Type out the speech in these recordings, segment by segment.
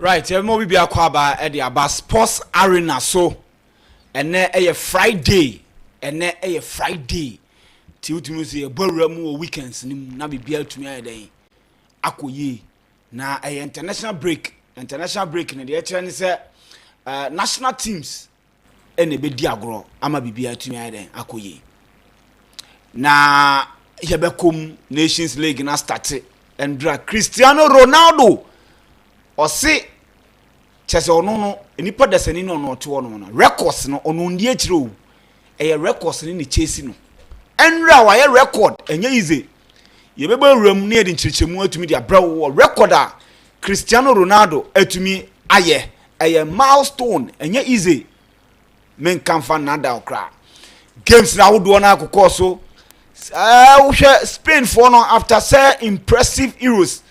Right, everybody be akwaba at the Aba Sports Arena so and then a Friday and then a Friday till to see a ballroom weekends na be able to me day akoye na a international break in the actually say national teams and a bit diagro ama be able to me day akoye na Yabekum Nations League na started and Cristiano Ronaldo or say chese ono no enipa dasani no no to ono no records no ono ndi akiro records ni chase no enra wa ye record enye easy ye beba ram na edi nchirchemu atumi dia brawo record a Cristiano Ronaldo atumi aye milestone enye easy men kamfa nada okra games na wodo na akokọ so Spain for no after say impressive heroes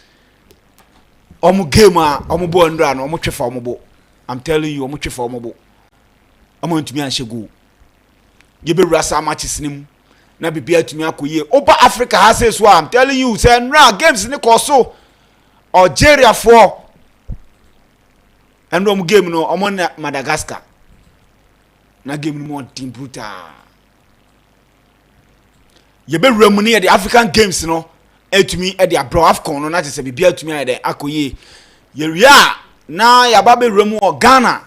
omu game omu bo ndra no omu twefa omu bo I'm telling you omu twefa omu bo omu ntumi anhye go ye be rasa matches nim na bibia tumi akoye oba Africa ha say so I'm telling you say ndra games ni ko so Algeria for and omu game no omu na Madagascar na game ni mo team brutal ye be ramuni the African games no etumi e dia bro afcon no na tese bibia etumi ade akoye ye ria na ya ba be ramu o Ghana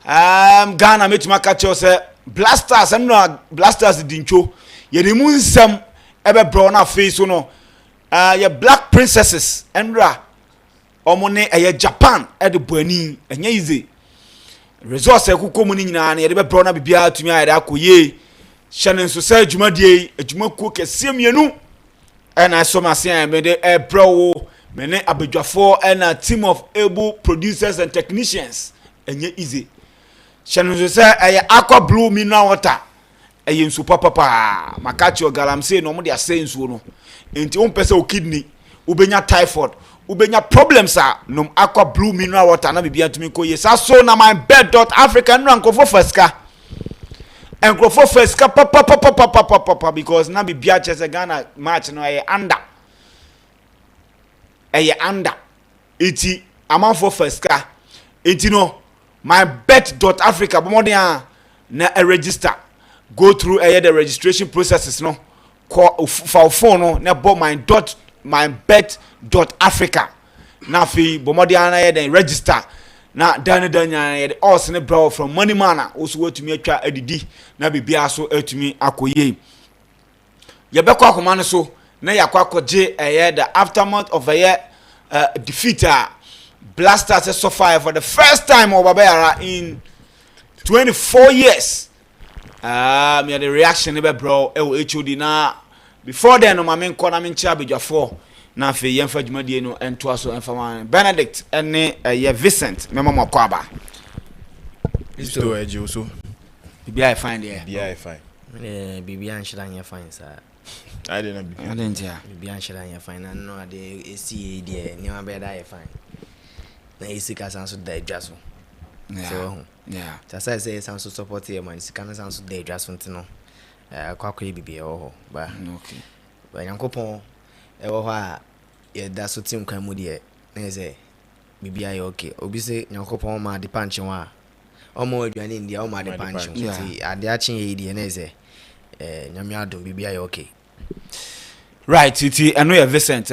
Ghana metuma ka che say blasters and no blasters dincho ye de mu nsam e be bro na face no ye black princesses enra omone e Japan e de boani enye easy resource ekuko mu ni nyina na ye de be bro na bibia etumi ade akoye Shannon so say jumadie ejuma ko kese mienu and I saw my saying me the bro me ne abedwafo and a team of able producers and technicians enye easy Shannon so say aqua blue mineral water nsu papa makachi ogalam say no mo dia say nsu no enti on pese o kidney ubenya typhoid ubenya problems no aqua blue mineral water na bibia tumi ko yes so na MYBET.AFRICA no ankofo faska and go for first papa because na be bia chese Ghana match no e under iti amount for first ka iti no MYBET.AFRICA bomodin na register go through the registration processes no for phone no na bo MYBET.AFRICA na fi bomodin na den register na dan ye us ne bro from money mana also wetumi atwa adidi na bibia so atumi akoye ye be kwa akoma no so na yakwa koje the aftermath of defeat Blasters suffer for the first time over there in 24 years. Me the reaction be bro HOD na before then my main corner main chair be for na fe yemfa dwumadie no ento aso emfa man Benedict ene Vincent memo makwaba Isto eje so bibia I find there bibia I find bibia nshira nya fine sir I didn't be bibia nshira nya fine na no ade esi there ni ma be da I fine na esi ka sanso da adwaso so yeah just say sanso support here man esi kan sanso da adwaso ntino kwakwa bibia ho ba okay ba yankopon ewo ho a ye da so tim kwan mu de na say bibia ye okay obi say yankopon ma de panche wa omo aduane ndia o ma de panche ti ade a chen ye de na say nyame adom bibia ye okay right iti eno ye Vincent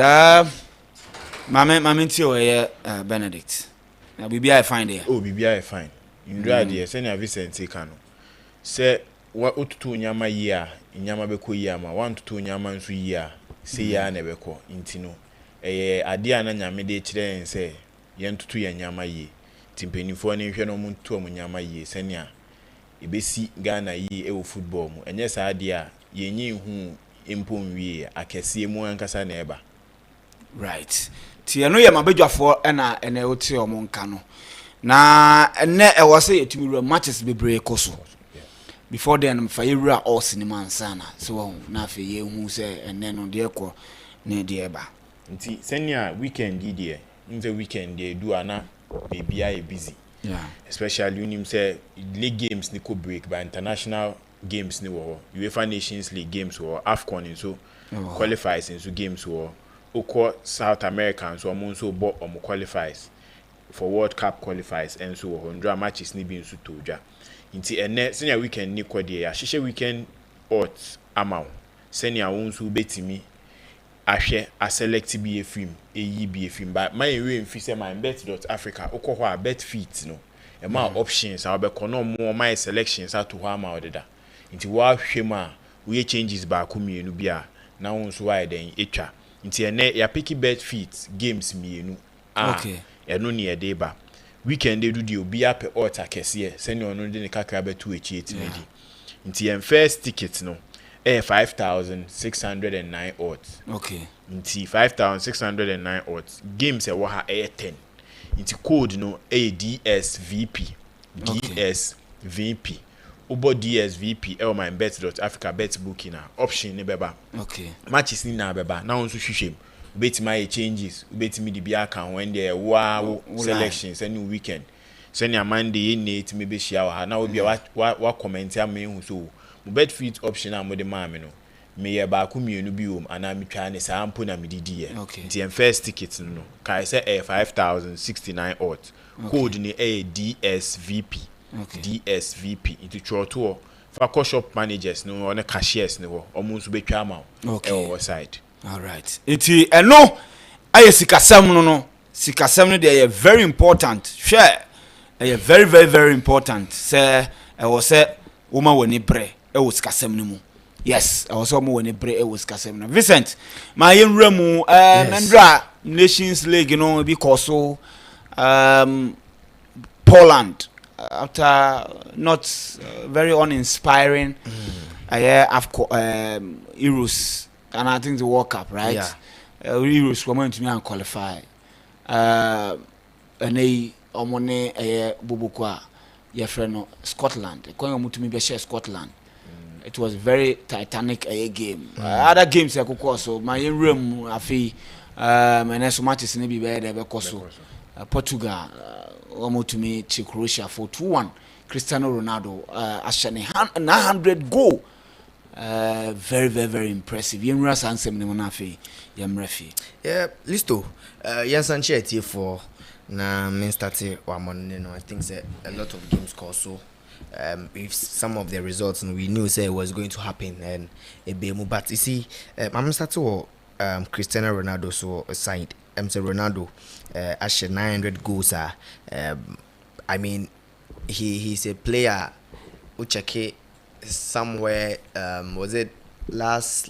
mama nti o ye Benedict na bibia I find there oh bibia I find ndra de say na Vincent ka no say wa otutu nyama yi a nyama be ko yi ama wan tutu nyama nso yi a say ya na be ko nti no ade ana nyame de kire en say ye ntutu ya nyama yi timpenifo ne hwe no mu ntu o nyama yi senia ebesi Ghana yi wo football mu enye sa ade a ye nyi hu empon wie akese mu ankasa na eba right ti eno ye mabadwafo na ene oti o mo nka no na ene e wo say etumi matches bebre koso before then fa yewura all cinema sana so na fe ye hu say ene no de ko ne de eba nti senia weekend die nze weekend dey do ana baby I busy yeah especially unim say league games ni ko break by international games ni wo UEFA Nations League games wo AFCON so qualifies into games wo oko South Americans so mo so bo o qualifies for World Cup qualifies and so 100 matches ni bi nso todwa nti ene senior weekend ni kwade ya hihye weekend odds amount senior won so betimi ahwe a select bi film eyi bi film but my way mfi say MYBET.AFRICA okọ ho a bet fit no e ma options a obekọ no mo my selections ato ho ama odeda nti wa hwe ma we changes ba ko mienu bi a na won so wa den etwa nti ene ya picky bet fit games mienu okay eno ne e dey ba weekend dey do di obi ape order kese senior ono de ne kakra betu echi etimedi nti en first ticket no 5,609 odds okay nti 5,609 odds games e wo ha 10 nti code no DSVP ubo DSVP MYBET.AFRICA bet booking option ne beba okay matches ni na beba na won so hwehwem ubetimi changes ubetimi di bia kan when there wow selections any weekend senior Monday ni etimi be share ha na obi wa comment am ehu so bet fit option am de maame no me ye ba ko mienu bi om ana metwa ne sample na medidi ye nti en first ticket no kai say 5,069 odds code ni DSVP DSVP into choto for co shop managers no on cashiers no omo so betwa ama o side all right iti eno aye sikasem no sikasem no dey very important share very very very important say I was say woman woni bre e wo sikasem no mu yes I was say woman woni bre e wo sikasem no Vincent ma yenwura mu Nandra Nations League no because so Poland after not very uninspiring Euros and I think the World Cup right Euros were going to me and qualify and they omone bubukwa your friend Scotland going to me be share Scotland it was very titanic game other games I could so my room I feel and so matches in be better because Portugal almost to me to Croatia for 2-1 Cristiano Ronaldo ashane 900 goal. Very very very impressive. Yemra sansem ne monafe yemrefi. Yeah, listo. Yes, and here for na main starting one, you know, I think that a lot of games call so if some of the results and we knew say it was going to happen and it be more, but you see I'm starting Cristiano Ronaldo so aside say Ronaldo actually 900 goals I mean he's a player who check it somewhere was it last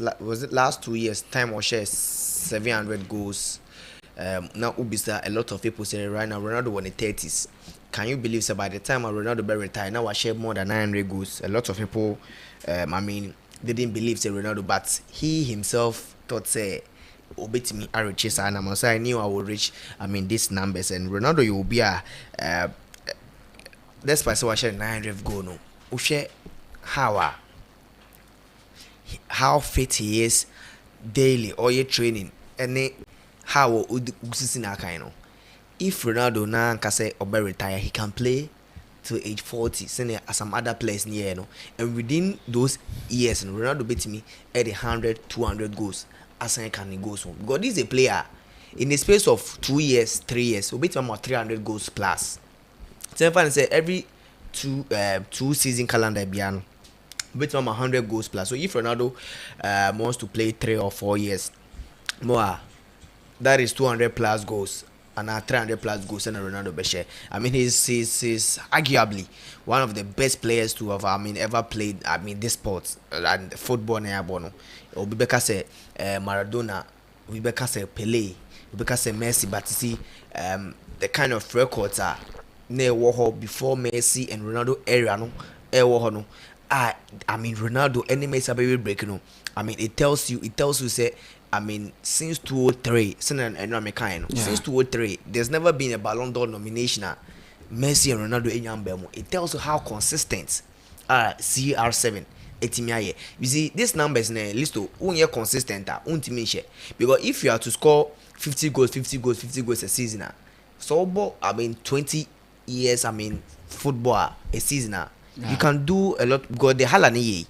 2 years time or share 700 goals. Now Ubisa, a lot of people say right now Ronaldo won the 30s. Can you believe so by the time Ronaldo be retired now I share more than 900 goals? A lot of people I mean they didn't believe say Ronaldo, but he himself thought say obey me I reach and so I knew I would reach I mean these numbers, and Ronaldo you will be a that's why so I share 900 goal no. We share how fit he is daily or your training and how usisi na kind of. If Ronaldo na can say or retire, he can play to age 40, same as some other players near, you know. And within those years, and Ronaldo beat me at 100, 200 goals as I can go home. Because this is a player in the space of 2 years, 3 years, we beat him about 300 goals plus. So if I say every two season calendar beyond beat him 100 goals plus. So if Ronaldo wants to play 3 or 4 years more, that is 200 plus goals and 300 plus goals and Ronaldo Beshe. I mean he's arguably one of the best players to have ever played this sport and football na bono. Obibeka say Maradona, Obibeka say Pele, Obibeka say Messi, but you see the kind of records are near Warhol before Messi and Ronaldo era no no. I mean Ronaldo any Messi baby break no. I mean it tells you say since 2003, since 2003, there's never been a Ballon d'Or nomination. Messi and Ronaldo in. It tells you how consistent CR7 etimiaye. You see, these numbers na list unye consistent because if you are to score 50 goals a season, so 20 years football a season, you can do a lot because the Haaland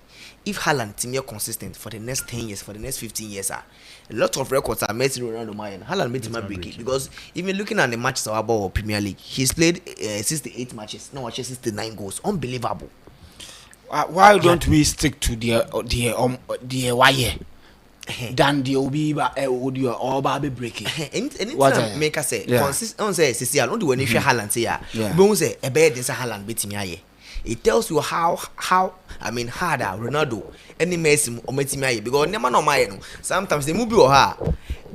if Haaland team consistent for the next 10 years, for the next 15 years, a lot of records are Messi, Ronaldo, Mayan. Haaland made him break it because even looking at the matches of our Premier League, he's played 68 matches, now watches 69 goals. Unbelievable. Why don't we stick to the wire than the audio or Barbie breaking? What make us say consistent? Say, I don't do any Haaland say, but say a bed is a Haaland beating me. It tells you how harder Ronaldo any Messi or Messi because never know my sometimes they move you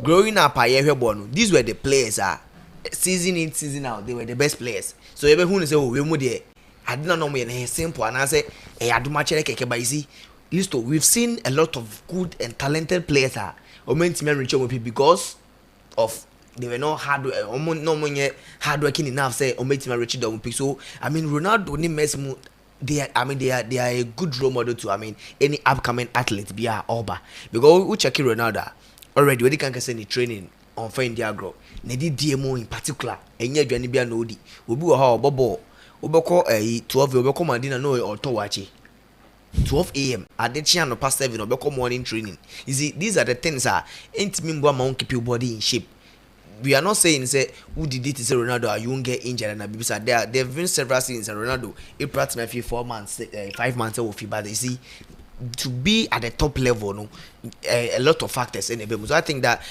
growing up these were the players season in season out they were the best players. So everyone say we move there I didn't know me simple and I say I do much like but you see we've seen a lot of good and talented players or Messi because of they were not hard working enough say or make him reach the so Ronaldo ni Messi they are a good role model to any upcoming athlete be over because we check Ronaldo already when they can say training on fine diagro ne di DMO in particular enye adwane bia no di obi wo ha obobo obeko 12 obeko mandina no oto wache 12 a.m. at the channel past 7 obeko morning training. You see these are the things intimi mbo ma keep your body in shape. We are not saying say who did it say Ronaldo you won't get injured and because there have been several seasons Ronaldo it practically 4 months 5 months off but you see to be at the top level no a lot of factors in the game. So I think that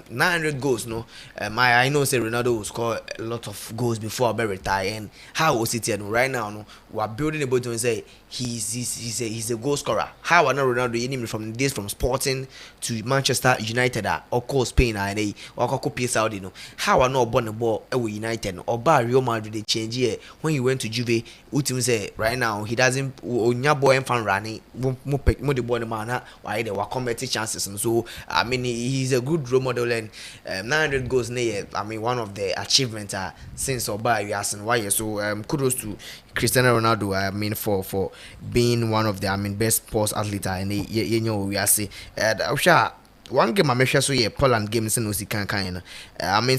900 goals no I know say Ronaldo will score a lot of goals before I retire and how was it here no right now no we are building about to say he's a goal scorer. How I know Ronaldo from this from Sporting to Manchester United or course Spain and or copy Saudi no how I know born the ball with United or bar Real Madrid they change here when he went to Juve ultimately say right now he doesn't onya boy and fan running mo the boy man why they were competitive chances and so he's a good role model and 900 goals one of the achievements since Oba you asking why so kudos to Cristiano Ronaldo for being one of the best sports athletes and we are say one game I make sure so Poland game no si kan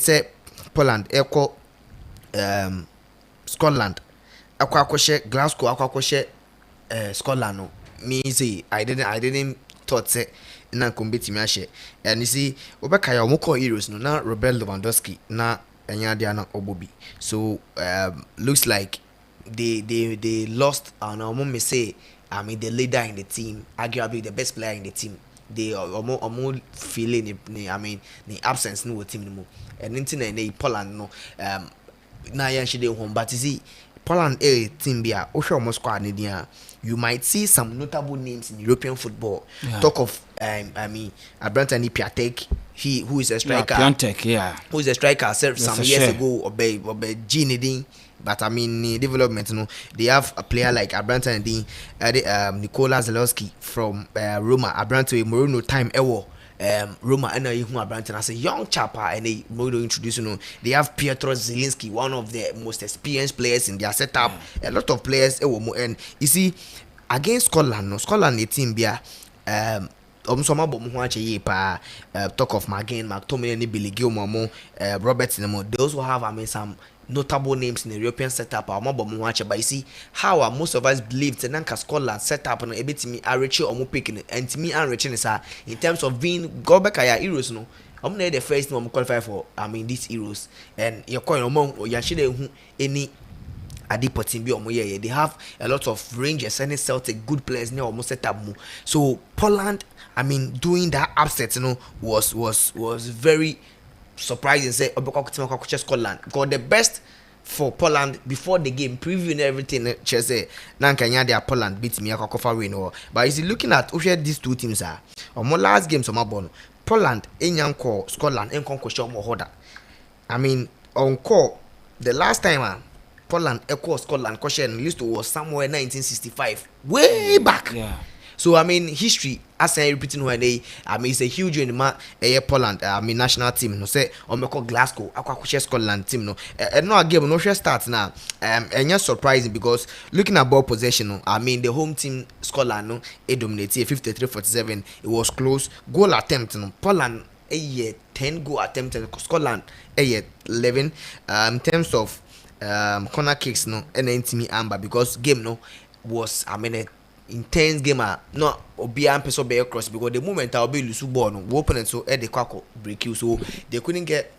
say Poland echo Scotland akwa Glasgow akwa Scotland no me say I didn't thought say na compete me ahye and you see obeka ya omoko heroes no na Robert Lewandowski na enya dia na obobi so looks like they lost and me say I mean the leader in the team, arguably the best player in the team. They almost feeling I mean the absence no team anymore. And in Poland no na yan she dey home but you see Poland a team bia ohwe squad ni dia you might see some notable names in European football. Talk of I mean Abrantani Piatek, who is a striker. Who is a striker some years ago obe Gene. But I mean, development, you know, they have a player like Abranta and Nikola Zelensky from Roma. Abranta Moreno time ewo Roma and Abranta as a young chap and they Moreno introduce, you know, they have Pietro Zielinski, one of the most experienced players in their setup. A lot of players and you see against Scotland, the team be talk of McTominay, Billy Gilmore, Roberts, they also have I mean some notable names in the European setup. But you see how most of us believed Nanka Scotland setup and a bit to me are rich or more picking and to me and rich in terms of being go back at Euros no. I'm not the first one qualify for I mean these Euros and you're calling among or Yashide any Adipo team be omo they have a lot of Rangers and Celtic good players near almost set up. So Poland I mean doing that upset you know was very surprising. Say Scotland got the best for Poland before the game, previewing everything. Say Nankanya they Poland beat me a win. But is looking at these two teams are on my last game so my born Poland Enyanko Scotland Enkonko Mohoda. I mean on call the last time Poland echo Scotland question used to was somewhere 1965 way back. So I mean history as I repeating when they I mean it's a huge in the Poland I mean national team no say Omeko Glasgow akwa Scotland team no no game no share start now and just surprising because looking at ball possession no I mean the home team Scotland no dominated 53-47 it was close goal attempt no Poland 10 goal attempt Scotland 11 in terms of corner kicks no and me amber because game no was I mean intense game no obia person be cross because the moment I'll be lose ball no opponent so the kwako break you so they couldn't get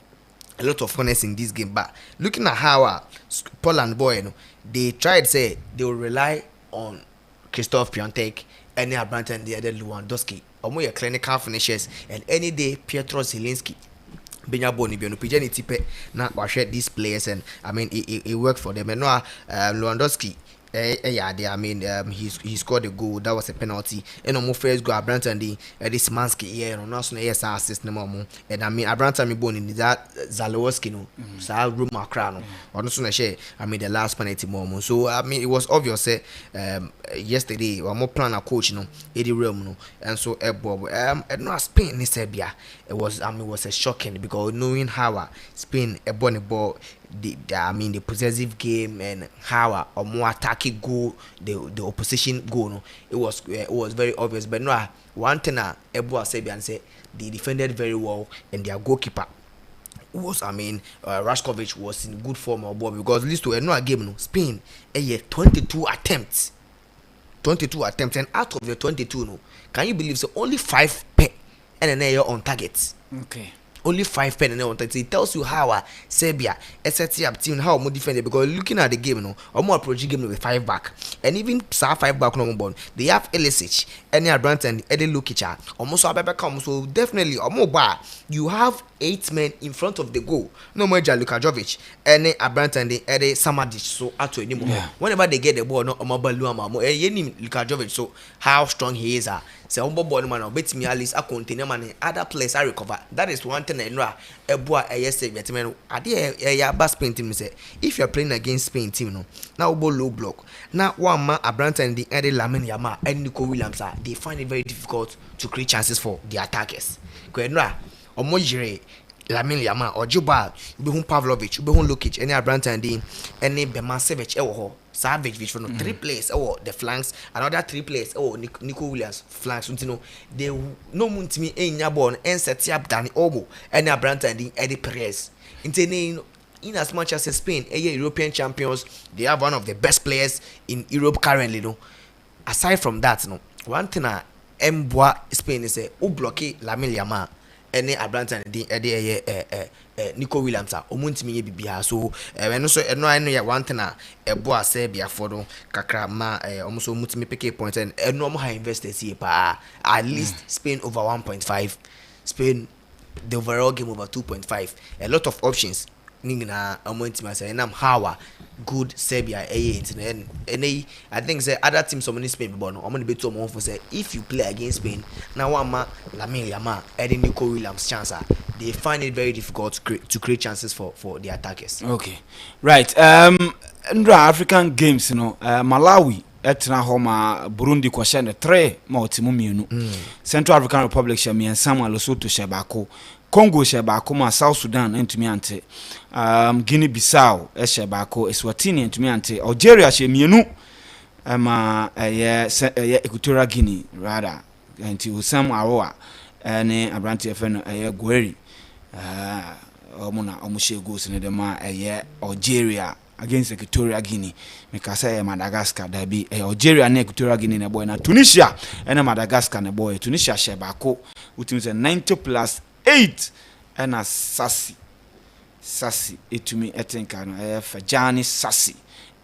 a lot of funness in this game but looking at how Poland boy no they tried say they will rely on Krzysztof Piątek and Abranta and the other Lewandowski omo your clinical finishers and any day Pietro Zielinski Benya Boni Biano Pijani Tipe na share these players and I mean it worked for them and no Lewandowski I mean he scored a goal that was a penalty and on first goal Abranta and this Mansky here no so yes assist no more and I mean Abranta me born in that Zalewski no so room akra no or no so na share I mean the last penalty more so I mean it was obvious yesterday we more plan a coach no Eddie Realm no and so Bob and no Spain ni Serbia it was I mean it was a shocking because knowing how Spain a bonny ball I mean the possessive game and how or more attacking goal the opposition goal no it was very obvious but no one thing Ebo Serbian say they defended very well and their goalkeeper was I mean Rashkovic was in good form or ball because list to no game no Spain 22 attempts and out of the 22 no can you believe so only 5 and then on target only 5 pen and on target. It tells you how Serbia set up team how more defended because looking at the game no or more approach game with 5 back and even 5 back no more they have Elisic any Abranta and Eddie Lukic almost come so definitely or more bar you have 8 men in front of the goal no more Luka Jovic any Abranta and Eddie Samadic so at anymore whenever they get the ball no Luka Jovic so how strong he is say umbo ball man bet me at least a container man other players I recover that is one thing enra eboa yes men ade ya bas Spain team say if you are playing against Spain team no now low block now one man Abranta and the Eddie Lamine Yamal and Nico Williams they find it very difficult to create chances for the attackers ko enra omo jire Lamine Yamal or Juba ube hun Pavlovic ube hun Lukic any Abranta and the any Bemasevic ewo ho Savage which for no 3 players the flanks another 3 players Nico Williams flanks you know they no muntimi enya ball and set up Danny Obo any Abranta and the Eddie Perez intene in as much as Spain, European champions, they have one of the best players in Europe currently. No, aside from that, no, one thing Spain is a blocky Lamine Yamal, any Abranta Nico Williams omuntimi bibia so eno so eno I know one thing boa Serbia for no kakra ma almost mutimi pick point and eno mo high investors here pa at least Spain over 1.5, Spain the overall game over 2.5, a lot of options ningina omuntimi say nam how good Serbia and I think say other teams so many Spain but no omoni beto mo for say if you play against Spain now one ma Lamine Yamal and Nico Williams chance they find it very difficult to create chances for the attackers. Okay, right. Ndra African games, you know, Malawi etna homa Burundi kwa shende 3 ma otimu mienu. Central African Republic shemi ensama Lesotho shebako. Congo shebako ma South Sudan entumi ante. Guinea Bissau shebako Eswatini entumi ante. Algeria shemienu ma Equatorial Guinea rather. Enti Usam Aroa ene Abranti FN Gueri. Omuna omushe goals in the ma Algeria against Equatorial Guinea. Mikasa Madagascar dabi Algeria na Equatorial Guinea na boy na Tunisia na Madagascar na boy. Tunisia shebako utimze 90+8 na Sassi etumi etenka no Fajani Sassi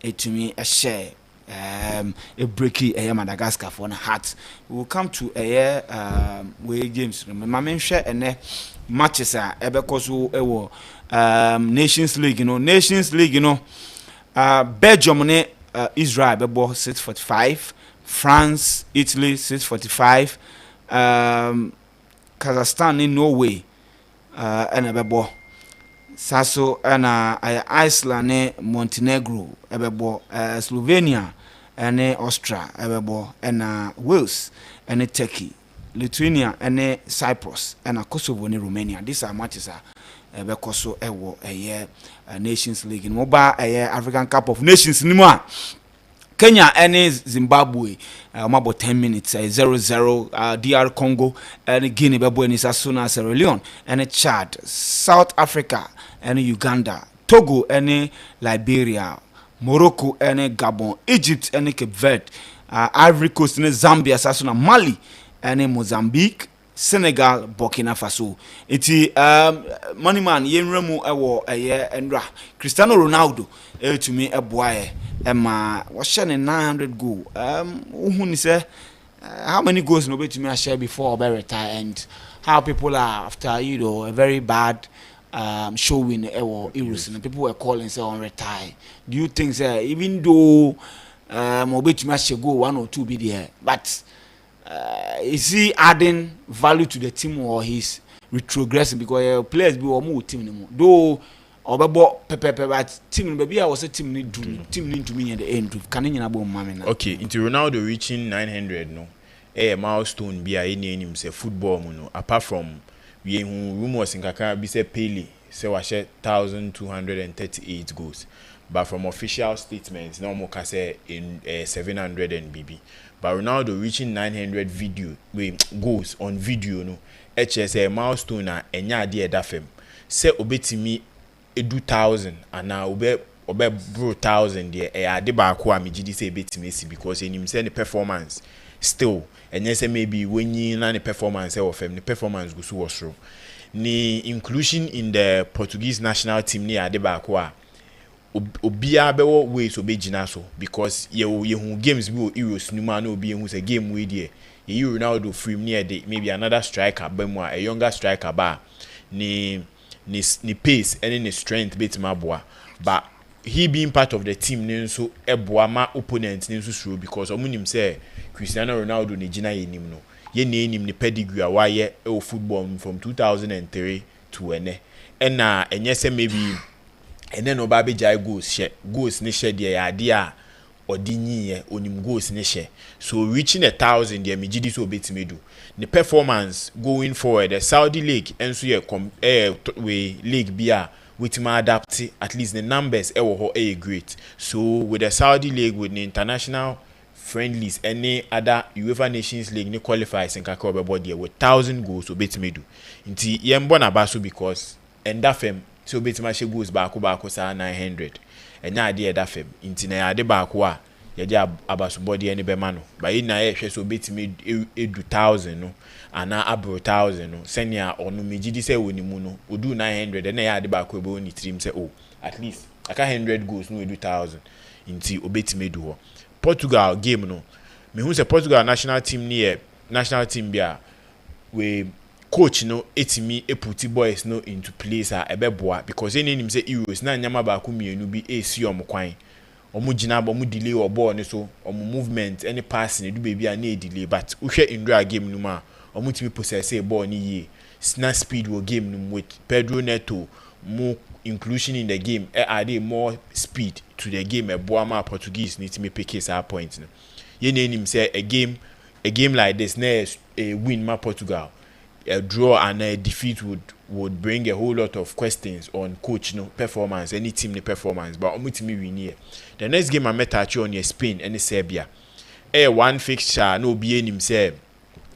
etumi share a breaky Madagascar for a hat. We will come to way games. Remember, share and matches are because Nations League. You know, Nations League. You know, Belgium, Israel, 6:45. France, Italy, 6:45. Kazakhstan, Norway, and a Sasso and Iceland, Montenegro, Slovenia, and Austria, and Wales, and Turkey, Lithuania, and Cyprus, and Kosovo, and Romania. These are matches because a Nations League in mobile, African Cup of Nations anymore. Kenya and Zimbabwe, about 10 minutes, 0-0, DR Congo, and Guinea, Babu, as soon as Sierra Leone, and Chad, South Africa, and Uganda, Togo, and Liberia, Morocco, and Gabon, Egypt, and Cape Verde, Ivory Coast, and Zambia, Sasuna, Mali, and Mozambique, Senegal, Burkina Faso. Iti Moneyman Yenremu ewo endra Cristiano Ronaldo to me a boy was sharing 900 goal. Uhuni say how many goals no to me I share before I retire and how people are after a very bad showing Euros and people were calling say on retire. Do you think say even though to me I share go 1 or 2 be there but is he adding value to the team or he's retrogressing because players be more team anymore? Though but team baby I was a team need to me at the end. Can you know okay, into Ronaldo reaching 900 no. A milestone be a name say football no. Apart from we rumors in Kaka be say Pele say was 1,238 goals. But from official statements, no more can say in 700 and BB. But Ronaldo reaching 900 goals on video no. HSA milestone na enya de dafem. Say obetimi edu 1,000 and now obe bro 1,000 there. Ade ba ko amigidi say betimi because enim say the performance still. And yes, maybe when you na the performance of him, the performance go so was wrong. Ni inclusion in the Portuguese national team ni ade ba ko a obia bewo ways obegina so because ye games bi o Euros numa na obi hu say game we there ye Ronaldo free near the maybe another striker bemu a younger striker ba ni pace and ni strength betima boa but he being part of the team ni so eboa ma opponent ni so sure because omunim say Cristiano Ronaldo ni gina yenim no ye na enim ni pedigree a waye e football from 2003 to ene na enye say maybe and then obabe jai goals ni share there idea odinyi onim goals ni share so reaching 1,000 there me gidi so betime do the performance going forward the Saudi league enso we league bia wetima adapt at least the numbers great so with the Saudi league with the international friendlies any other UEFA Nations League ni qualifies in kakọ be there with 1,000 goals so betime do nti yembo na baso because endafem so betima she goes baako sa 900 enya ade da fam nti na ade baako a ye je abasobode ene be ma no ba yi na ye hwe so betimi edu 1000 no ana abro 1000 no senia onu megidi se woni mu no odu 900 na ye ade baako be oni trim se oh at least aka 100 goals no edu 1000 nti obetimi edu ho Portugal game no me hu se Portugal national team bia we coach no etimi eputi boys no into place a ebeboa because any nim say Euros na nyama ba ko mienu bi esi omkwan omu gina ba mu delay or ball ni so omu movement any passing do baby a na delay but uhwe Indra game no ma omu timi possess a ball ni ye snap speed wo game no with Pedro Neto more inclusion in the game add more speed to the game eboa ma Portuguese need to me pick his point no ye nim say a game like this na a win ma Portugal a draw and a defeat would bring a whole lot of questions on coach no performance any team the performance but ultimately win here the next game I met actually on your Spain and Serbia one fixture no be him say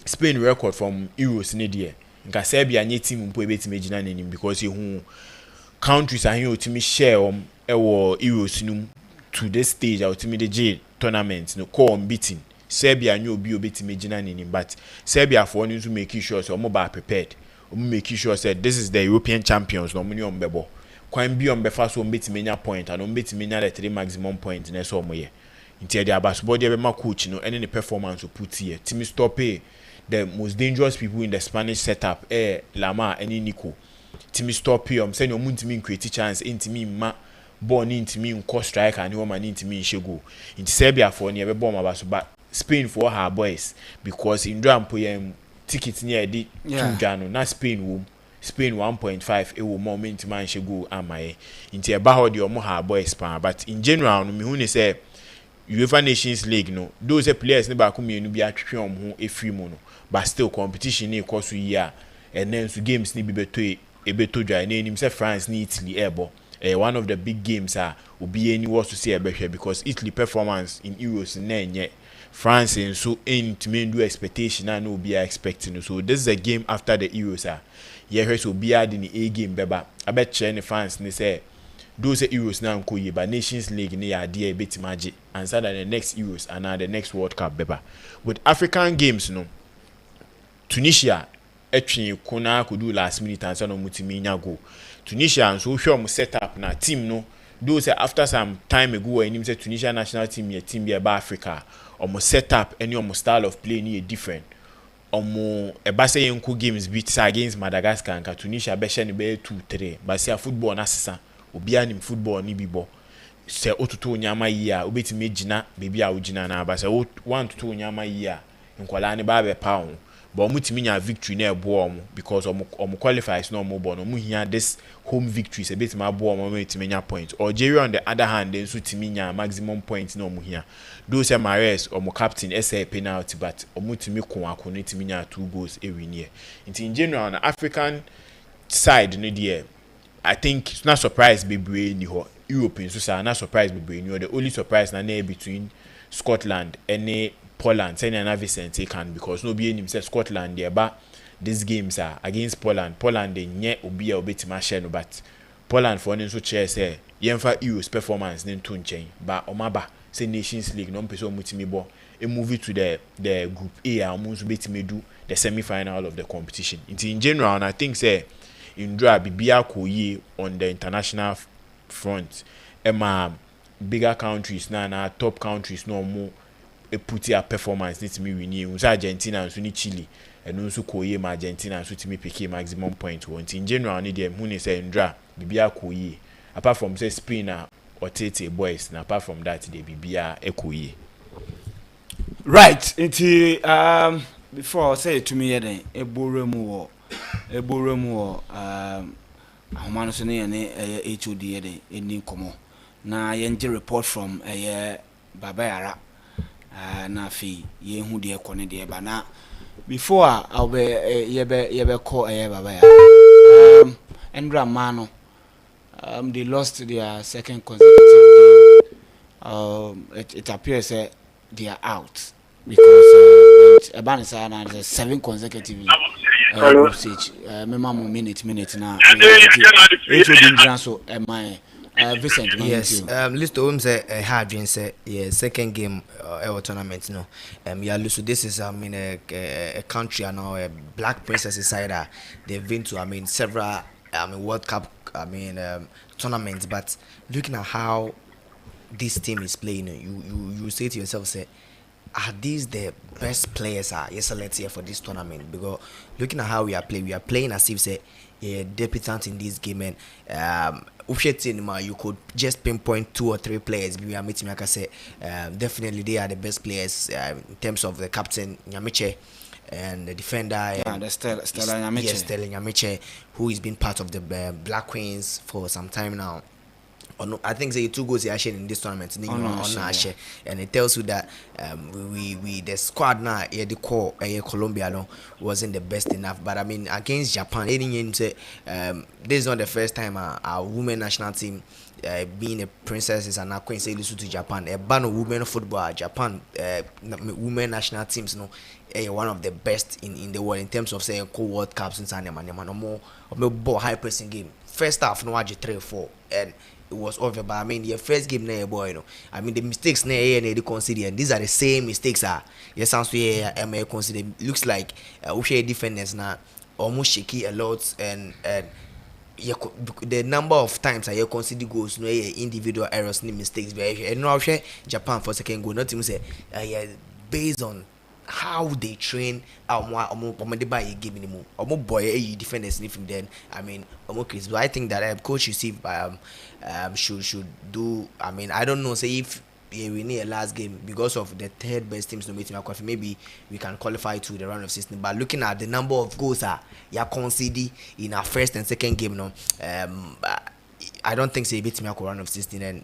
Spain record from Euros in there nka Serbia nye team mpo ebetime gina nanim because you countries are here ultimately share ewo Euros no to this stage ultimately the J tournament no call unbeaten Serbia knew be obetime gina nanim but Serbia for need to make sure so omo ba prepared omo make sure said this is the European champions no money on bebo kwan bi on befa so obetime nya point and obetime nya the 3 maximum point na so omo ye ntia the abasobody be ma coach no any performance put here team stop the most dangerous people in the Spanish setup Lama and Nico team stop here say no muntimi create chance intimi ma ball intimi nko strike and woman intimi shego in Serbia for near be ball abaso but Spain for her boys because in Drampo ticket near the two Jano na Spain 1.5 e wo moment man shego amaye into eba ho de omo her boys pa but in general no me hu ne say UEFA Nations League no those players ne ba ko mienu bi atwetwe omo ho efiri mu no but still competition e course year and then so games ni bi beto dwa na enim say France ni Italy ebo one of the big games obi any was to see ebehwe because Italy performance in Euros na enye France and so ain't mean do expectation and no be expecting so this is a game after the Euros yeah so be adding the A game beba I bet any fans ni say those Euros now nko ye but Nations League ni ya dia bit magic and so that the next Euros and the next World Cup beba with African games no Tunisia etwe kuna could do last minute and so no mutimi nya go Tunisia and so hwe set up na team no those after some time ago when him say Tunisia national team ye team be about Africa almost set up any almost style of play ni different omo eba say yenko games beat against Madagascar and Tunisia be she ni be 2-3 but say football na sesa obi anim football ni bibo say otuto nyama yi a obetime gina bebi a ogina na ba say 1-2 nyama yi a nkwala ni ba be pa but omutimi nya victory na ebo omo because omo qualifies no omo bo no mu hia this home victory say betima abo omo metimi nya point Algeria on the other hand then so timi nya maximum point na omo hia those Mahrez omo captain essay penalty but omutimi ko akonu timi nya 2 goals e win here in general na African side no there I think it's not surprise bebre ni ho European so say not surprise bebre ni the only surprise na between Scotland and Poland say na Vicente can because no be him say Scotland there but these games are against Poland dey nye obi a obetima share no but Poland for nso chair say yemfa Euros performance ne to nchen ba omaba say Nations League no person mutimi bo e move to the group A amunso betime do the semi-final of the competition in general and I think say Indra bibia koyi on the international front bigger countries na top countries no more put your performance need to me win Argentina and so ni Chile and also koye ma Argentina and so to me pick maximum point want in general need them who say Indra bibia koye apart from say Spain or Tete boys na apart from that they bibia koye right into before I say to me then eboremu ahomano so ne HOD eden eni komo na yenje report from Baba Yara na fi ye hu de ekone de ba na before I'll be yebe call Baba Yara Endra Mano they lost their second consecutive game it appears they are out because Abanisa na 7 consecutively group stage me mamu minute na it should be so my Vincent yes list of them say hard dream say yeah second game our tournament no yeah lose. This is I mean a country and a black princess side they've been to I mean several World Cup tournaments, but looking at how this team is playing, you say to yourself, say, are these the best players you select here for this tournament? Because looking at how we are playing as if say a debutant in this game, and you could just pinpoint 2 or 3 players. We are meeting, like I say, definitely they are the best players in terms of the captain Nyamiche and the defender. Stella Nyamiche, who has been part of the Black Queens for some time now. I think say 2 goals actually in this tournament. And it tells you that we the squad now the core Colombia no wasn't the best enough. But I mean against Japan, this is not the first time our women national team being a princesses and our queen say listen to Japan. A ban of women football, Japan women national teams one of the best in the world in terms of saying co-world cups and more high pressing game. First half no 3-4 and it was over, but I mean your first game now boy I mean the mistakes now they consider, and these are the same mistakes yes sounds to consider. Looks like we share defenders now almost shaky a lot, and the number of times I consider goals individual errors and mistakes and now Japan for second goal not even say based on how they train by giving him boy defenders from then I mean Chris, but I think that coach Yusuf should do. I mean I don't know say if we need a last game because of the third best teams no meeting maybe we can qualify to the round of 16, but looking at the number of goals conceded in our first and second game I don't think say beat me round of 16, and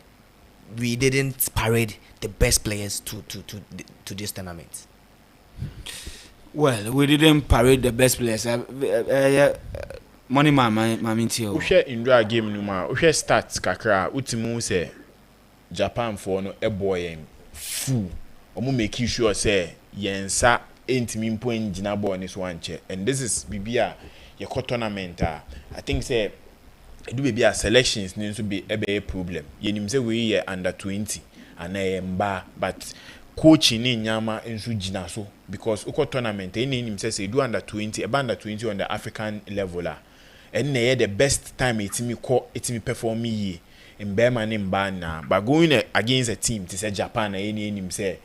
we didn't parade the best players to this tournament. Well, we didn't parade the best players. Money man, my mean we share in draw game no ma. We share stats kakra. Utimu say Japan for no a boy full. Omo make sure say yensa entimi mpo engina ball this one che. And this is bibia your tournament. I think say do bibia selections need to be a problem. Yenim say we under 20 and mba, but coaching in Nyama ensu gina so because uko tournament any him say do under 20 under 20 on the African level and the best time it perform ye in Berman in Bana, but going against a team to say Japan any him say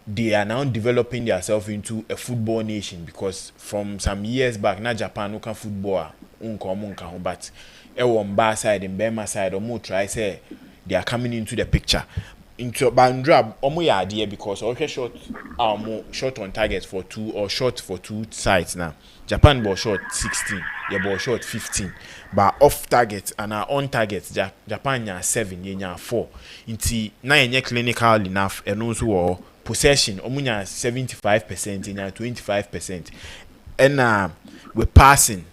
they are now developing themselves into a football nation, because from some years back now Japan no can football unko but Mba side and Burma side or more try say they are coming into the picture. Into Bandra, ya idea because okay shot more shot on target for 2 or shot for 2 sides now. Japan ball shot 16, yeah ball shot 15, but off target and on target Japan ya 7, ya 4. Inti na yenye clinical enough and also possession omunya 75%, ya 25%, and we passing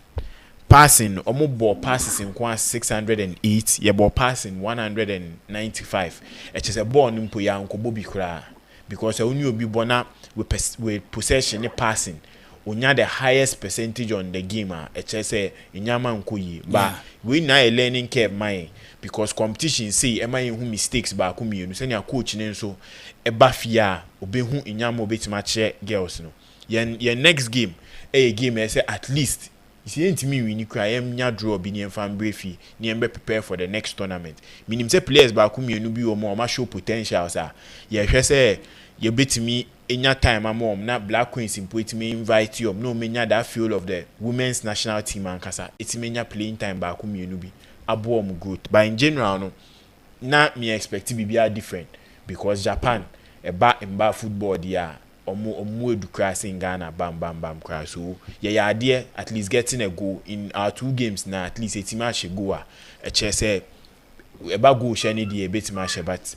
omo ball passes in 608, ye ball passing 195. It is a ball nimpo ya nkobo bi kura, because only obi bona with possession passing onya the highest percentage on the game it is a inyama nkoyi, but we na a learning curve mine, because competition say am I who mistakes ba ku mienu say na coach ne so e ba fia obehu inyama obetima che girls no ye next game a game say at least if you ain't me win cry am nya draw bi ne fan brefi ne am prepare for the next tournament. Minim say players ba ku mienu bi o ma show potential sa ye hwe say ye betimi enya time amom na Black Queens impo me invite you no menya that feel of the women's national team ankasa etimenya playing time ba ku mienu bi aboom growth, but in general no na me expect bibia different, because Japan mba football dia omo educate in Ghana bam cry, so yeah idea at least getting a goal in our 2 games na at least a team match go a say eba go shany dey bit match, but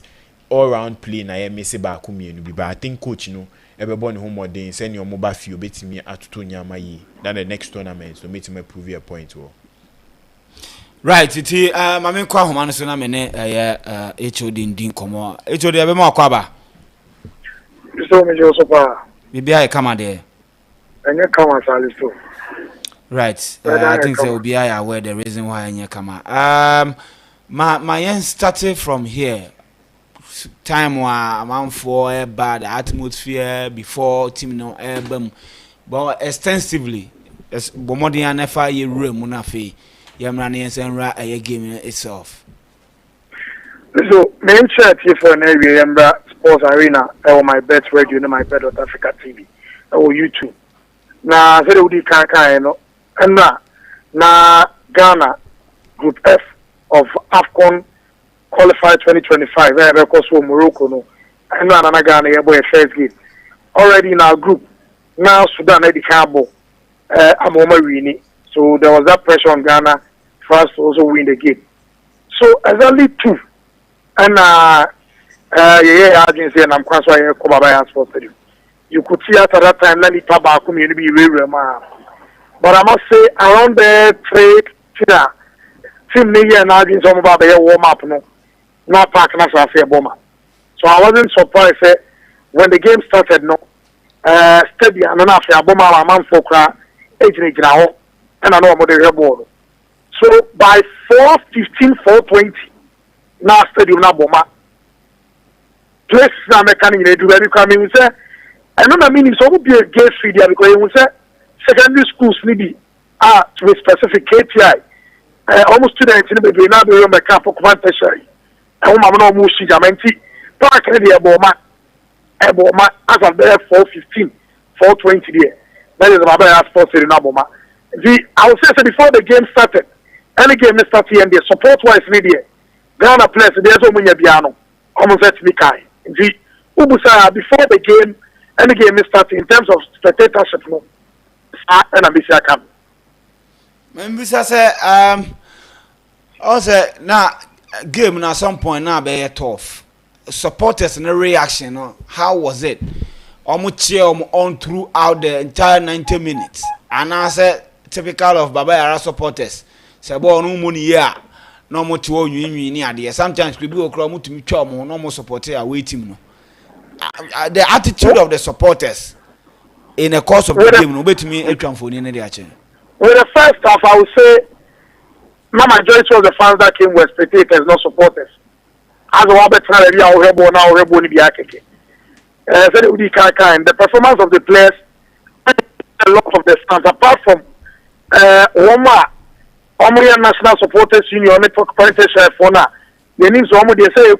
all round play na ye mese ba ku mienu bi, but I think coach no ebebo ne homo den send your mobile feel betimi atoto nyama yi than the next tournament, so make me prove your point wo right iti mame kwa homa no so na me ne HOD ndin komo HOD ebe ma kwa ba so me jo so pa bibia e kama de enye kama salisto Right. I think so. Be aware the reason why I come. My end started from here. Time wa man for bad atmosphere before team no album, but extensively as bomodi never ye room munafi yamrani and a game itself. So main chat here for an area sports arena or my bet radio no MYBET.AFRICA TV or YouTube. Na said we can no and na Ghana Group F of AFCON qualified 2025 because for Morocco no and na Ghana yeah boy first game already in our group. Now Sudan had the cabo Amoma winning, so there was that pressure on Ghana for us to also win the game. So exactly two and yeah agency and I'm quite why I come by Sports Stadium. You could see at that time that the back community very but I must say around the trade team media and agency some about the warm up no not park na say bomber. So I wasn't surprised when the game started no stadium and after bomber man for cra 18 now and I know about the ball. So by 4:15 4:20 now stadium na bomber place na mechanic they do very coming say I don't mean it's all be a gate free there because you say secondary schools need to a specific KPI almost students in the now the room a camp for command tertiary and woman no more shija menti park the bomber as of there 4:15 4:20 there that is about sports in Aboma. I would say before the game started any game started and the support wise media Ghana players there's so many piano almost at me kai the ubusa before the game any game started in terms of spectatorship no and ambisa come Mbisa say also now game na some point now be tough supporters no reaction no how was it cheer on throughout the entire 90 minutes and I said typical of Baba Yara supporters say boy no money here no mo to onwi ni ade sometimes we be okra mo to me twa mo no mo support away team no the attitude of the supporters in the course of the game no betumi atwamfoni ne de ache. With the first half I would say my majority of the fans that came were spectators not supporters as we be trying to our rebo now rebo ni bi akeke so the performance of the players a lot of the fans apart from Omoya National Supporters Union network party for now the names they say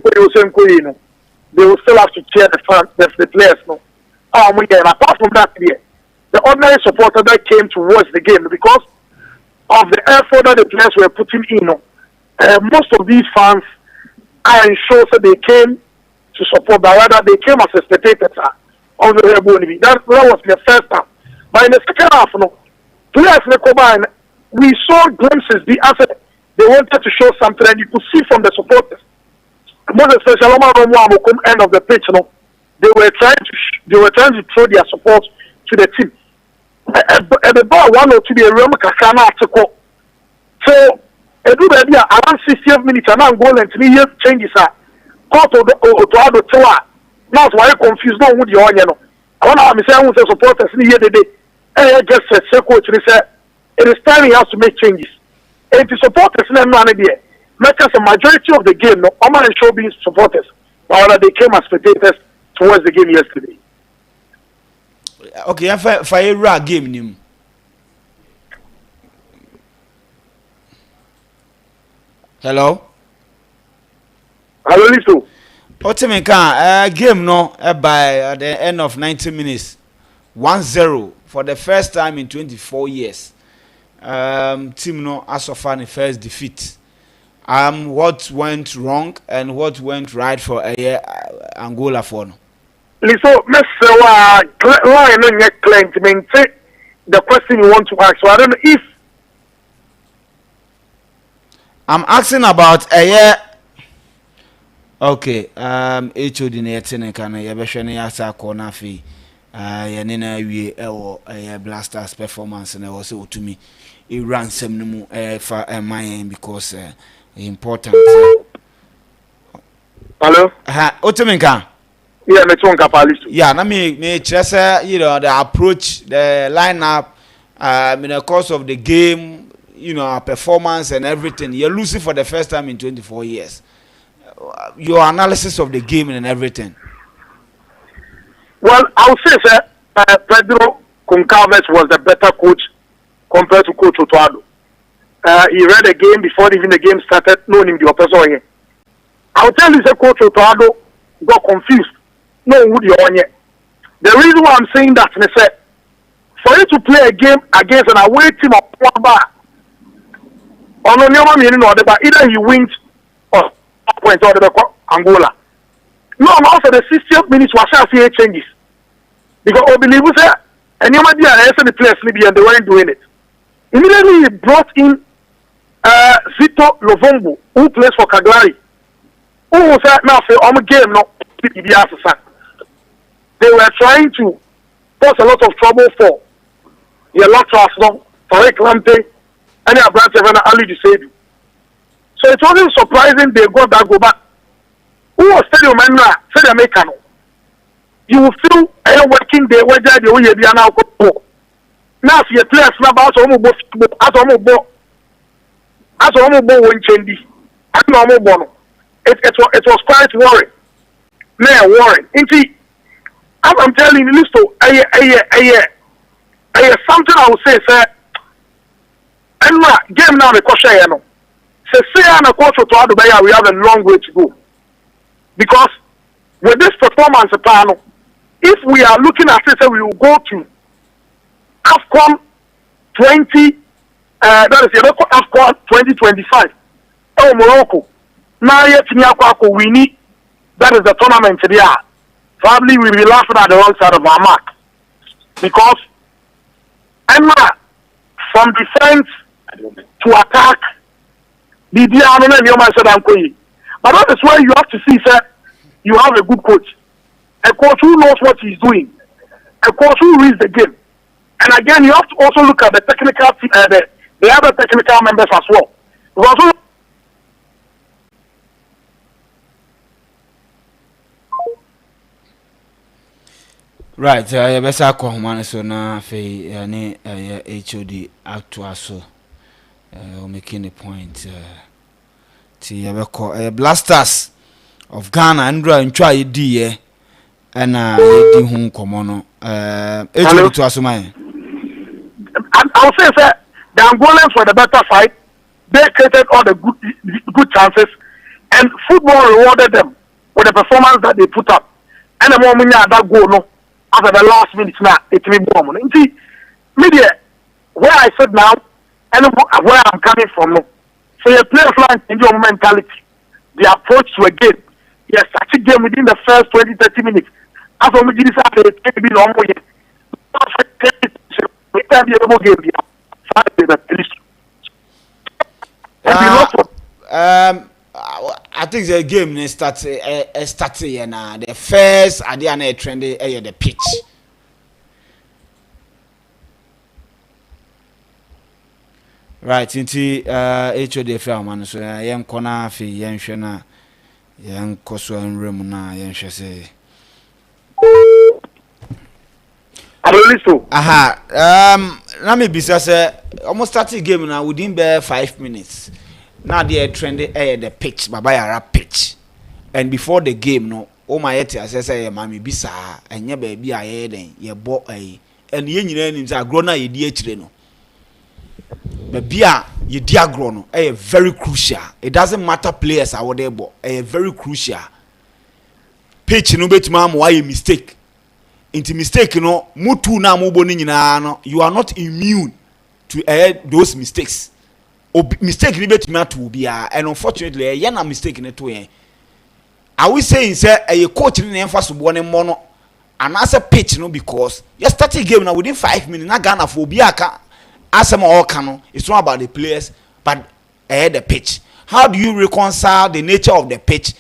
they will still have to cheer the fans the players no and apart from that the ordinary supporter that came to watch the game because of the effort that the players were putting in most of these fans I am sure that they came to support but rather they came as a spectator on the Reboni. That was the first half. But in the second half, no, players we saw glimpses they wanted to show something and you could see from the supporters. Most especially end of the pitch, no, they were trying to throw their support to the team. At the ball 1 or 2 the Roma Kakana article. So around 60th minute and now goal and 3 years changes caught to the tower. Now why confused no with your no. I want to say who the supporters in here today. And just said coach it is time he has to make changes. And the supporters in no idea. Make us a majority of the game no Oman and show being supporters. But they came as spectators towards the game yesterday. Okay, if I rag game nim. Hello? Hello, Lito. Otimeka, game no by at the end of 90 minutes 1-0 for the first time in 24 years. Team no has suffered the first defeat. What went wrong and what went right for Angola for no? Lito, the question you want to ask. So I don't know if I'm asking about a year. Okay, HOD na yetene kana yebehwe ne yasa corner fee. Yene na wie ewo Blasters performance na wo se otumi e ransem no mu for mine because important. Hello? Otuminka. Yeah, me chonka palisto. Yeah, na me say, you know, the approach, the lineup in the course of the game, you know, our performance and everything, you're losing for the first time in 24 years. Your analysis of the game and everything. Well, I'll say, sir, Pedro Goncalves was the better coach compared to Coach Otoado. He read the game before even the game started, knowing him the opposite. I'll tell you, sir, Coach Otoado got confused. No, who the on yet. The reason why I'm saying that is that for you to play a game against an away team of one bar, on either you win or points or the Angola. No, also the 60th minutes was see changes. Because I believe that and you might be the players Libya and they weren't doing it. Immediately he brought in Zito Lovombo, who plays for Cagliari. Who was now say on the game no they were trying to cause a lot of trouble for the Latras, Tarek Lamte, and their brand seven Ali Disabu. So it wasn't surprising they got that go back. Who was stadium man said American? You will feel a working day where they will be an alcohol. Now see a players about almost as almost won't change. It was quite worrying. Now worrying. Indeed, I'm telling you, listen, something I will say, sir. And now, game now the question, you know. Say and a coach to Adubai, we have a long way to go. Because with this performance panel, if we are looking at it, we will go to AFCON 20, that is the AFCON 2025. Oh, Morocco. Now, yet, we need, that is the tournament there. Probably we will be laughing at the wrong side of our mark. Because, Emma, from defense to attack, but that is where you have to see, sir, you have a good coach. A coach who knows what he's doing. A coach who reads the game. And again, you have to also look at the technical, the other technical members as well. Because right, I best I call man so na fe any HOD actual making a point. Blasters of Ghana and try D and di hun komono HOD to assume. I'll say, sir, the Angolans were the better side. They created all the good chances, and football rewarded them with the performance that they put up. And the moment that goal, no, after the last minute, now it's me bomb. See, media, where I said now, and where I'm coming from, no. So you play flying in your mentality, the approach to a game. Yes, such a game within the first 20-30 minutes. After we did this, it can be long way. We can be able to game. I think the game starts and the first idea trend the pitch. Right into HOD film so yen corner fi yen hwe na yen koso enrem na yen hwe say na me bisa say almost start the game now within bare 5 minutes. Now they trend the pitch, baba yara pitch. And before the game, no, oh my yeti say mami bisa, and ye baby aye then ye bo aye. And ye nyina say grow na ye di echire no. But bia ye di agro no, very crucial. It doesn't matter players are what they bo, very crucial. Pitch no betima am why mistake. Into mistake no, mutu na mo boni nyina no, you are not immune to those mistakes. Mistake ni betumi atu bia, and unfortunately ye na mistake ne to yen. Are we saying say a coach ni emfa so bo ne mo no anase pitch no because you start a game now within 5 minutes na Ghana for bia ka asem all can it's not about the players but the pitch. How do you reconcile the nature of the pitch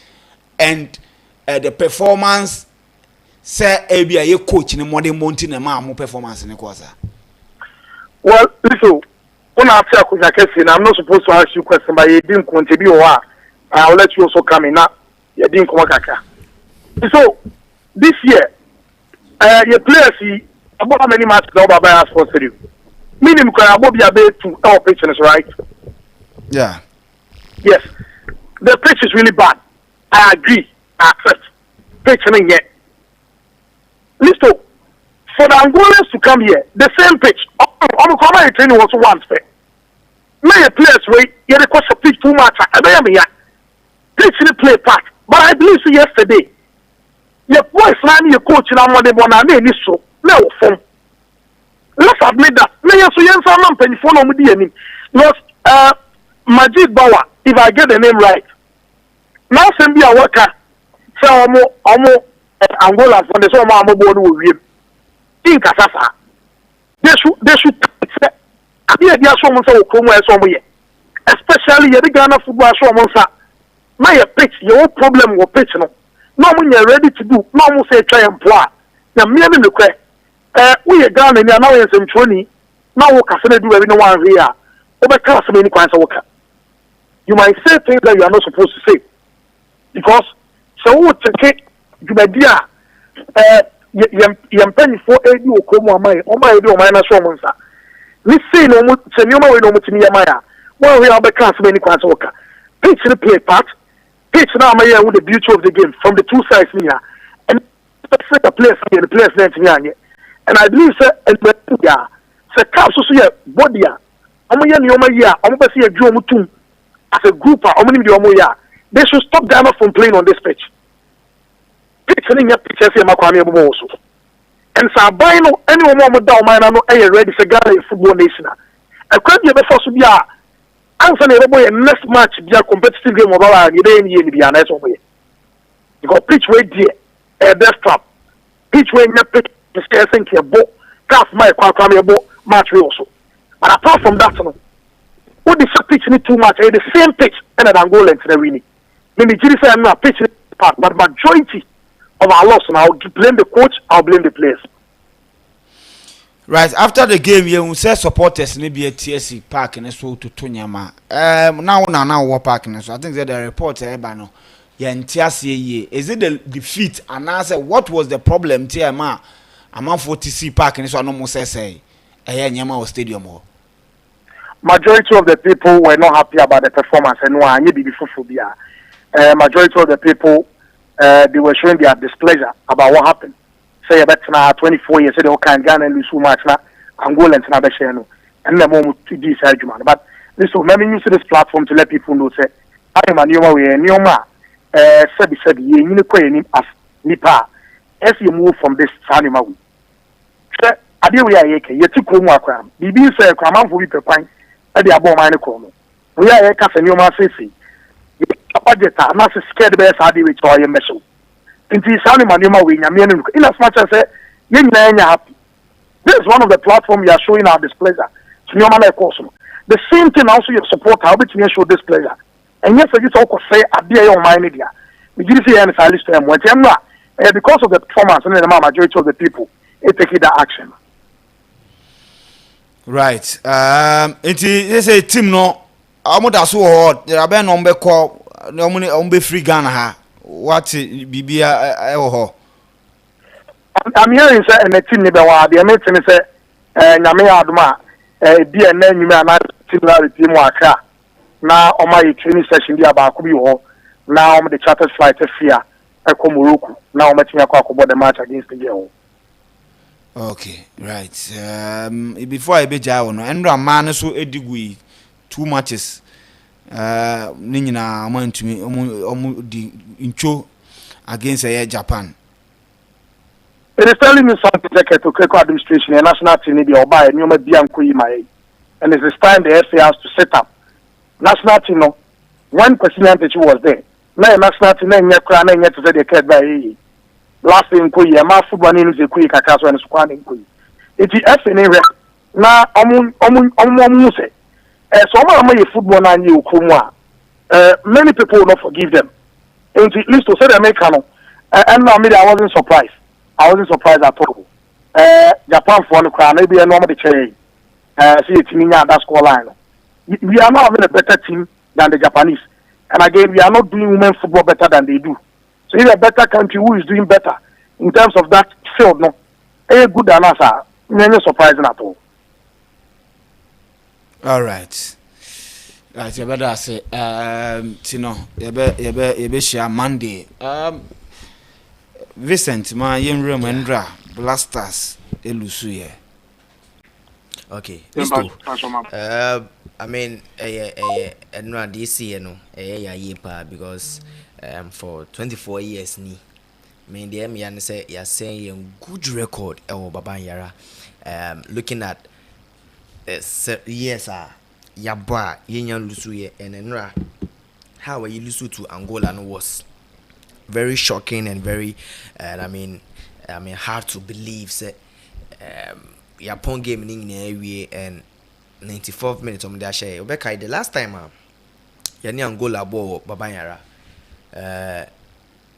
and the performance say bia ye coach ni modern mountain na ma mo performance ni kwasa? Well, listen, when I say I'm not supposed to ask you question, but you didn't contribute. I'll let you also come in now. You didn't come back. So this year, your players see about how many matches over by us for you. Minimum Krabobia Bay to our pitches, right? Yeah. Yes. The pitch is really bad. I agree. I accept. Pitching yet. Listen, for the Angolans to come here, the same pitch. On the common training was once fair. Many players wait, you request a pitch too much. I don't know. Pitch in the play part. But I believe yesterday, your boys and your coach in our one I mean, so no phone. Let's admit that. So you have penny phone on the because Majid Bawa, if I get the name right. Now send me a worker. Say almost Angola from the summer I'm board with him. In Kasasa. They should say I hear someone say Okomo somewhere. Especially the Ghana football someone say now your pitch, your own problem with pitch no. No when you're ready to do, no one say try and play. Now me and the cry. We are Ghana and now in some training. Now we can do every one here. Over class many kinds of worker. You might say things that you are not supposed to say. Because so what take you may be penny for a new Okomo my do minus woman. Let's say no more Senoma we no more to me Maya. Well we are the class many kinds of worker. Pitch the play part. Pitch now my with the beauty of the game from the two sides here. And the players here, the players there to me. And I believe sir and say caps also here body I'm see a drum as a group they should stop Ghana from playing on this pitch. Pitching your pitches here also. And so by no anyone more down mine no ready for Ghana football nation. I can't be before to be answer the next match be a competitive game of our you didn't be an nice way. Because pitch way dear desktop. Pitch way not pitch the stairs and your boat, cast my match also. But apart from that, what the pitch need too much? The same pitch and an Angola and the winning. Maybe Jiri say I'm not pitching part, but majority of our loss now, I'll blame the coach, I'll blame the players. Right after the game, you say supporters maybe a TSC park and so to Tonyama. Now what park and so I think that the report Ebano. Is it the defeat? And I said, what was the problem? TMA, I'm on 40C park and so I almost say, Nyama stadium. Majority of the people were not happy about the performance and why maybe before phobia. Majority of the people they were showing their displeasure about what happened. Say about now 24 years they can Ghana and lose so much now Angola and Nabeshano and the moment to this argument. But listen, let me use this platform to let people know say I am a new way Nyoma said you need as Nipa as you move from this Sanima. Ade we ayeke yeti komu akwa bibi se kwamanfo bi pepan e de abo man ko no we ayeka se nyoma sesi budget na se scared be sa de we to ye meso nti sani manema we nyame no in as much as say ye nyina nya happy. This is one of the platform you are showing our displeasure nyoma na course no the same thing also your support how bit you show displeasure and yes you talk say ade your mind dia we give say any list to them because of the performance and the majority of the people it take that action. Right. It's a team no. I'm not so hard. There are no be call. No money on be free Ghana ha. What BB I'm hearing say and the team ni be wa. The meeting say nyame aduma bi en na nyume na similarity mu aka. Na o ma training session bi aba ko bi ho. Na o the charter flight afia e ko Morocco. Na o ma timi akọ the match against the game. Okay, right. Before I be jaw no, Andrew man so edigui 2 matches. Ninyina amantumi omu di incho against Japan. It is telling me something like to Keko administration and national team be oba and you be anko mai. And it is time the FA has to set up national team no. One president was there. Now national team na nyakra na nyete say the kid by last in Koyi, ma football ni nze Koyi kakaso en squad in Koyi. Iti FA ni re na omu say so ma football na nyi okumu a many people will not forgive them. And at least to say the American and now I wasn't surprised. I wasn't surprised at all. Japan for the crown, maybe a normal change. See it in that score line. We are not having a better team than the Japanese. And again, we are not doing women football better than they do. So if a better country who is doing better in terms of that field, no, a good than us, no surprising at all. All right. Right, you better say, you be share Monday. Vincent, my young Remendra, Blasters, Elusuye. Okay. Listo. I mean, no, this year, no, because for 24 years, ni, me the me say you're saying good record, Baba Yara. Looking at yes, Yaba, Yen Lusuye, and Enra, how are you Lusu to Angola? No, was very shocking and very, I mean, hard to believe. Say, Yapon game in area and 94th minute of the share. Obeka the last time, Yani Angola ball Baba Yara.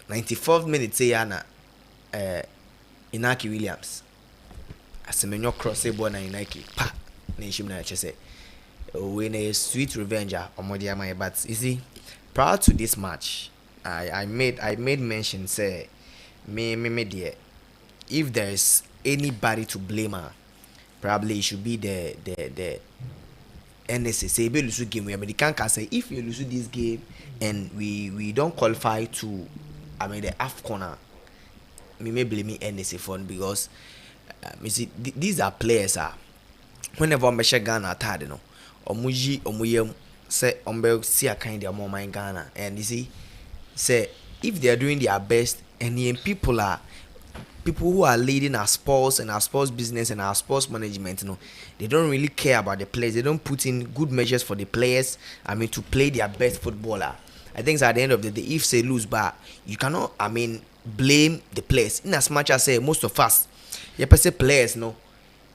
94th minute say Yana, Inaki Williams. Asemenyo cross a ball na Inaki. Pa, nation na say. Win a sweet revenge Omodia my but you see, prior to this match, I made mention say me dear, if there is anybody to blame probably it should be the NSA. Say we lose game, we American can say if you lose this game and we don't qualify to the AFCON, me may blame me NSA for because you see these are players whenever I measure Ghana tired, you know. Omuyem say ombe see a kind of more in Ghana and you see say if they are doing their best and people who are leading our sports and our sports business and our sports management, you know, they don't really care about the players. They don't put in good measures for the players. To play their best footballer. I think at the end of the day, if they lose, but you cannot, blame the players. In as much as say most of us, say players, no,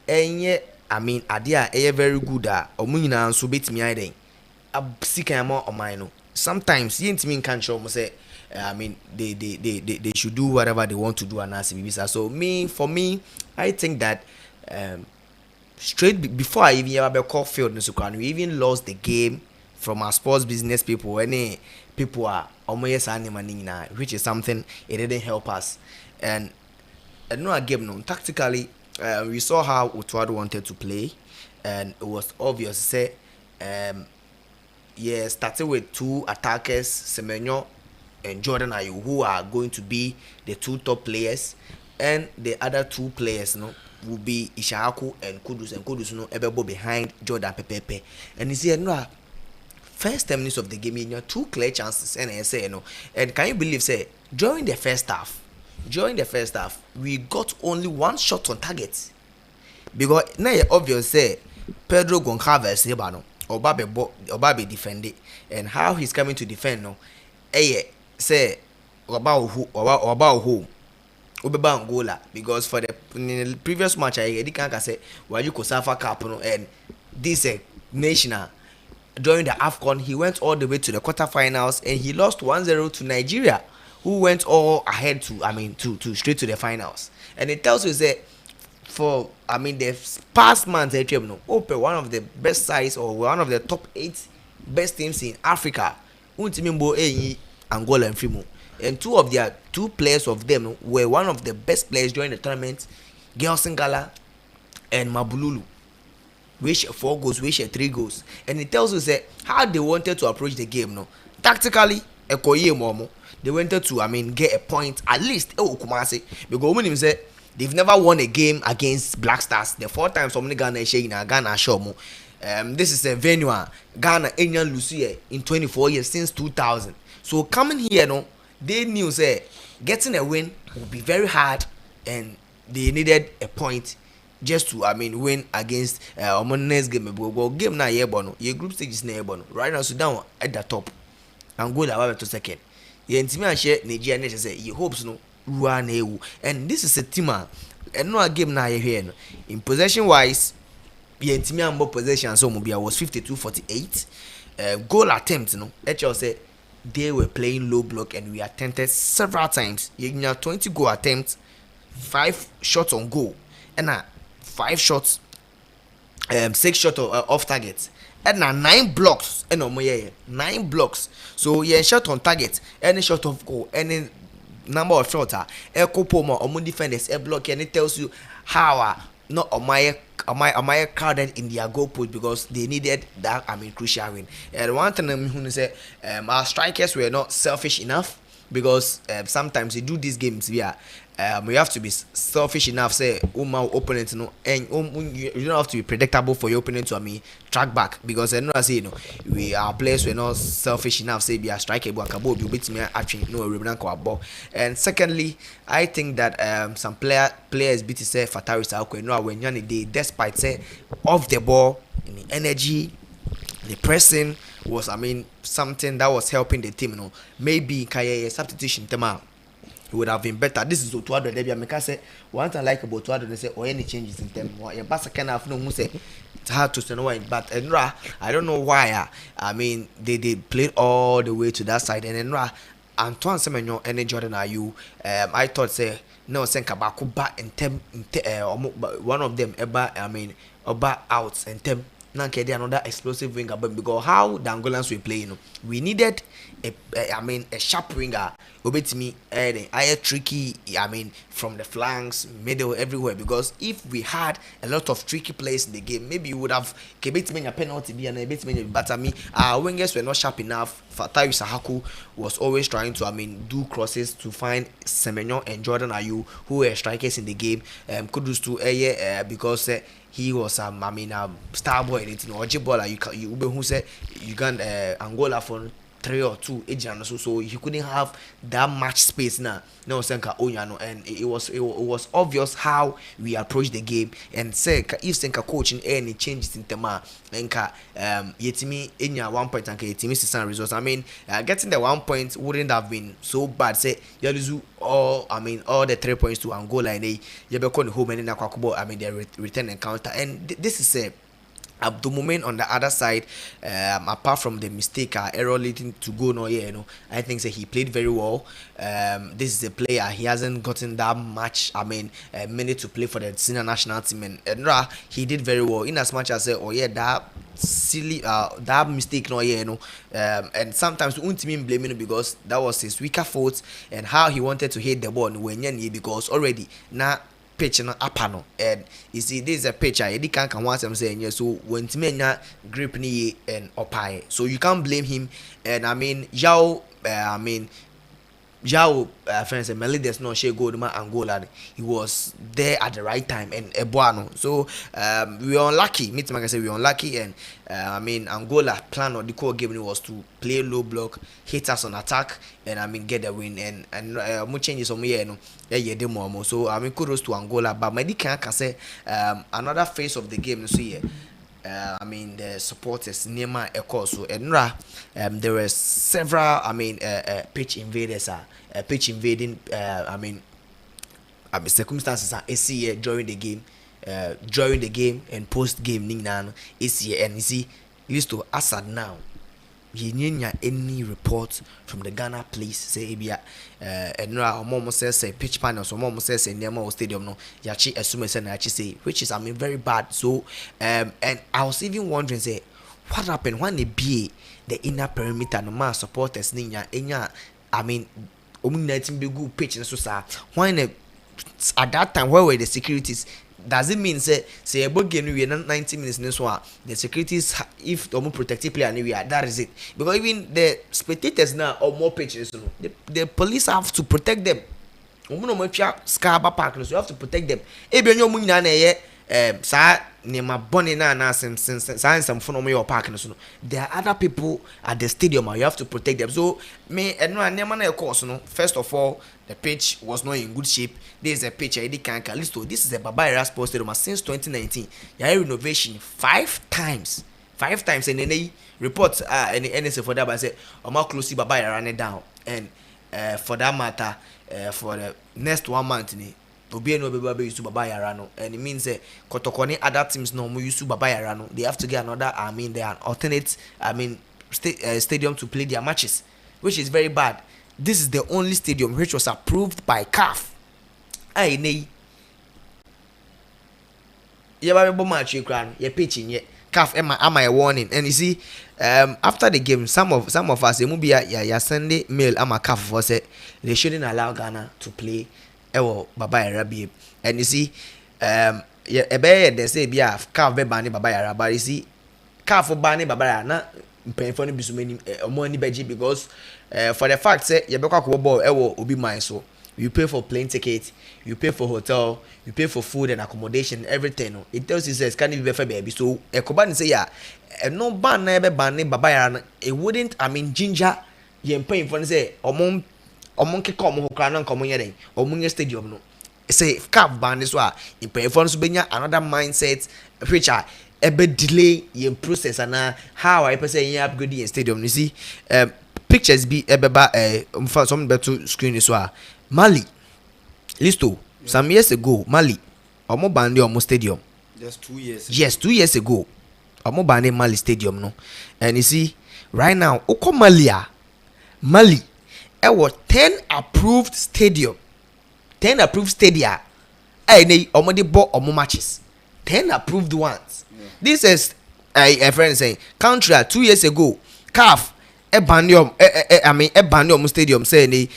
and yet. Adia very good omunyina nso betimi aiden absika mo omai sometimes yentimi kan show mo say they should do whatever they want to do and as so for me I think that straight before I even ever call field we even lost the game from our sports business people. Any people are almost animal, which is something it didn't help us. And no a game no tactically. We saw how Utwad wanted to play, and it was obvious. Say, starting with two attackers, Semenyo and Jordan Ayew, who are going to be the two top players, and the other two players, will be Ishaku and Kudus, Ebebo behind Jordan Pepe. And you see, first 10 minutes of the game, you know, two clear chances, and I say, and can you believe, say, during the first half, we got only one shot on target. Because now obvious say Pedro Goncalves Obabe defend it, and how he's coming to defend say about who Obeba Angola, because for the previous match I can't say why you could suffer cup and this national during the AFCON he went all the way to the quarterfinals and he lost 1-0 to Nigeria, who went all ahead to straight to the finals. And it tells you that for the past months one of the best sides or one of the top 8 best teams in Africa, Angola and Frimo. And two players of them were one of the best players during the tournament, Gelson Gala and Mabululu. Which 4 goals, which 3 goals. And it tells us that how they wanted to approach the game, tactically, they wanted to get a point at least because when say they've never won a game against Black Stars. The 4 times somebody Ghana show this is a venue Ghana Enyan Lucia in 24 years since 2000. So coming here they knew say getting a win would be very hard and they needed a point just to win against next game. Game now your group stage is near right now Sudan at the top, Angola to second. Nigeria say he hopes and this is a team and no game now here in possession wise. Possession so was 52-48. Goal attempt say they were playing low block and we attempted several times. 20 goal attempts, 5 shots on goal, and 5 shots, 6 shots off target, and 9 blocks. And 9 blocks. So shot on target, any shot of goal, any number of shots. Echo Poma or defenders a block, and it tells you how not on my am I crowded in their goal post because they needed that crucial win. And one thing I'm say our strikers were not selfish enough because sometimes they do these games where you have to be selfish enough say opponent and you don't have to be predictable for your opponent to track back because I know I say our players were not selfish enough say be a striker but you beat me actually ball. And secondly, I think that some players beat say Fatari Sauko when they despite say off the ball the energy, the pressing was something that was helping the team. Maybe Kaya substitution tema would have been better. This is Otuado Debia. Make say one thing I like about Otuado they say or any changes in them. Your pass can have no who say it's hard to know why. But Enra, I don't know why. They played all the way to that side. And Enra, Antoine Semenyo and Jordan Ayew, I thought say no senka back in tem one of them about out and tem. Nankedi another explosive winger, but because how the Angolans were playing, we needed a sharp winger. Obey me, I tricky. From the flanks, middle, everywhere. Because if we had a lot of tricky plays in the game, maybe you would have kept me a penalty and a bit many. But our wingers were not sharp enough. Fatai Sahaku was always trying to do crosses to find Semenyo and Jordan Ayew, who were strikers in the game. Kudos to because. He was star boy anything or Jibola you who said you can Angola for 3 or 2 agents so he couldn't have that much space now. No Senka Onyano and it was obvious how we approach the game and say if Senka coaching any changes in Tema Enka yetimi enya 1 point and yetimi 6 results. Getting the 1 point wouldn't have been so bad. Say Yaluzu all the 3 points to Angola and they yebekon home and nakwakubo their return encounter and this is the moment on the other side, apart from the mistake error leading to go I think that he played very well. This is a player he hasn't gotten that much minute to play for the senior national team and he did very well in as much as that silly that mistake and sometimes we won't even blame him because that was his weaker foot and how he wanted to hit the ball when because already now pitch apano and you see this is a pitch Eddie can't once I'm saying yes so when Timenya grip ni and opai so you can't blame him and Jao friends and Melody no share gold Angola he was there at the right time and Ebuano so we were unlucky me to say we were unlucky and Angola plan or the core game was to play low block hit us on attack and get the win and more changes on me so kudos to Angola but my can say another phase of the game so yeah the supporters Nema Eko so and there were several pitch invaders pitch invading circumstances during the game and post game and you see used to Assad now he didn't any report from the Ghana police say and almost says pitch panel so almost says in Nema stadium no yachi assume say which is very bad so and I was even wondering say what happened when they be the inner perimeter no man supporters ninya good pitch and so when at that time where were the securities does it mean say about game we 90 minutes in this one the securities if the more protective player anywhere that is it because even the spectators now or more pitches the police have to protect them Scarba Park so you have to protect them some phone your parking so there are other people at the stadium you have to protect them so first of all the pitch was not in good shape. This is a pitch I can't list to this is a Babayara Sports Stadium since 2019 renovation 5 times and then they report any NSA for that but say more closely Babayara run it down and for that matter for the next 1 month Obi no be use Babayara no and it means Kotokoni other teams no more use Babayara no they have to get another they are alternate stadium to play their matches which is very bad. This is the only stadium which was approved by CAF. Aye nay. You match you pitching yet. CAF am I warning and you see after the game some of us ya Sunday mail am a CAF for say they shouldn't allow Ghana to play Babayara and you see they say be a calf be bani baba yara, but you see calf bani baba yara na mpanyinfo no bi so many omo ani beji because for the fact say you be kwa ball ewo obi mind so you pay for plane ticket, you pay for hotel, you pay for food and accommodation, everything. No, it tells you says can you be fair baby. So ekoba ni say ya no ban na be ban baba yara, it wouldn't ginger ye mpanyinfo no say omon ke come ho kra na nkomo ye den omunye stadium no say cap ban so a mpanyinfo so benya another mindset which are ebe delay ye process and how I person ye upgrade the stadium. You see pictures be ebeba some better screen so a Mali listo some years ago Mali omo ban the stadium just 2 years ago. Yes, 2 years ago omo ban Mali stadium no, and you see right now oko Mali was 10 approved stadium 10 approved stadia any omo dey bought omo matches 10 approved ones. This is a friend saying country 2 years ago CAF Ebanium stadium say any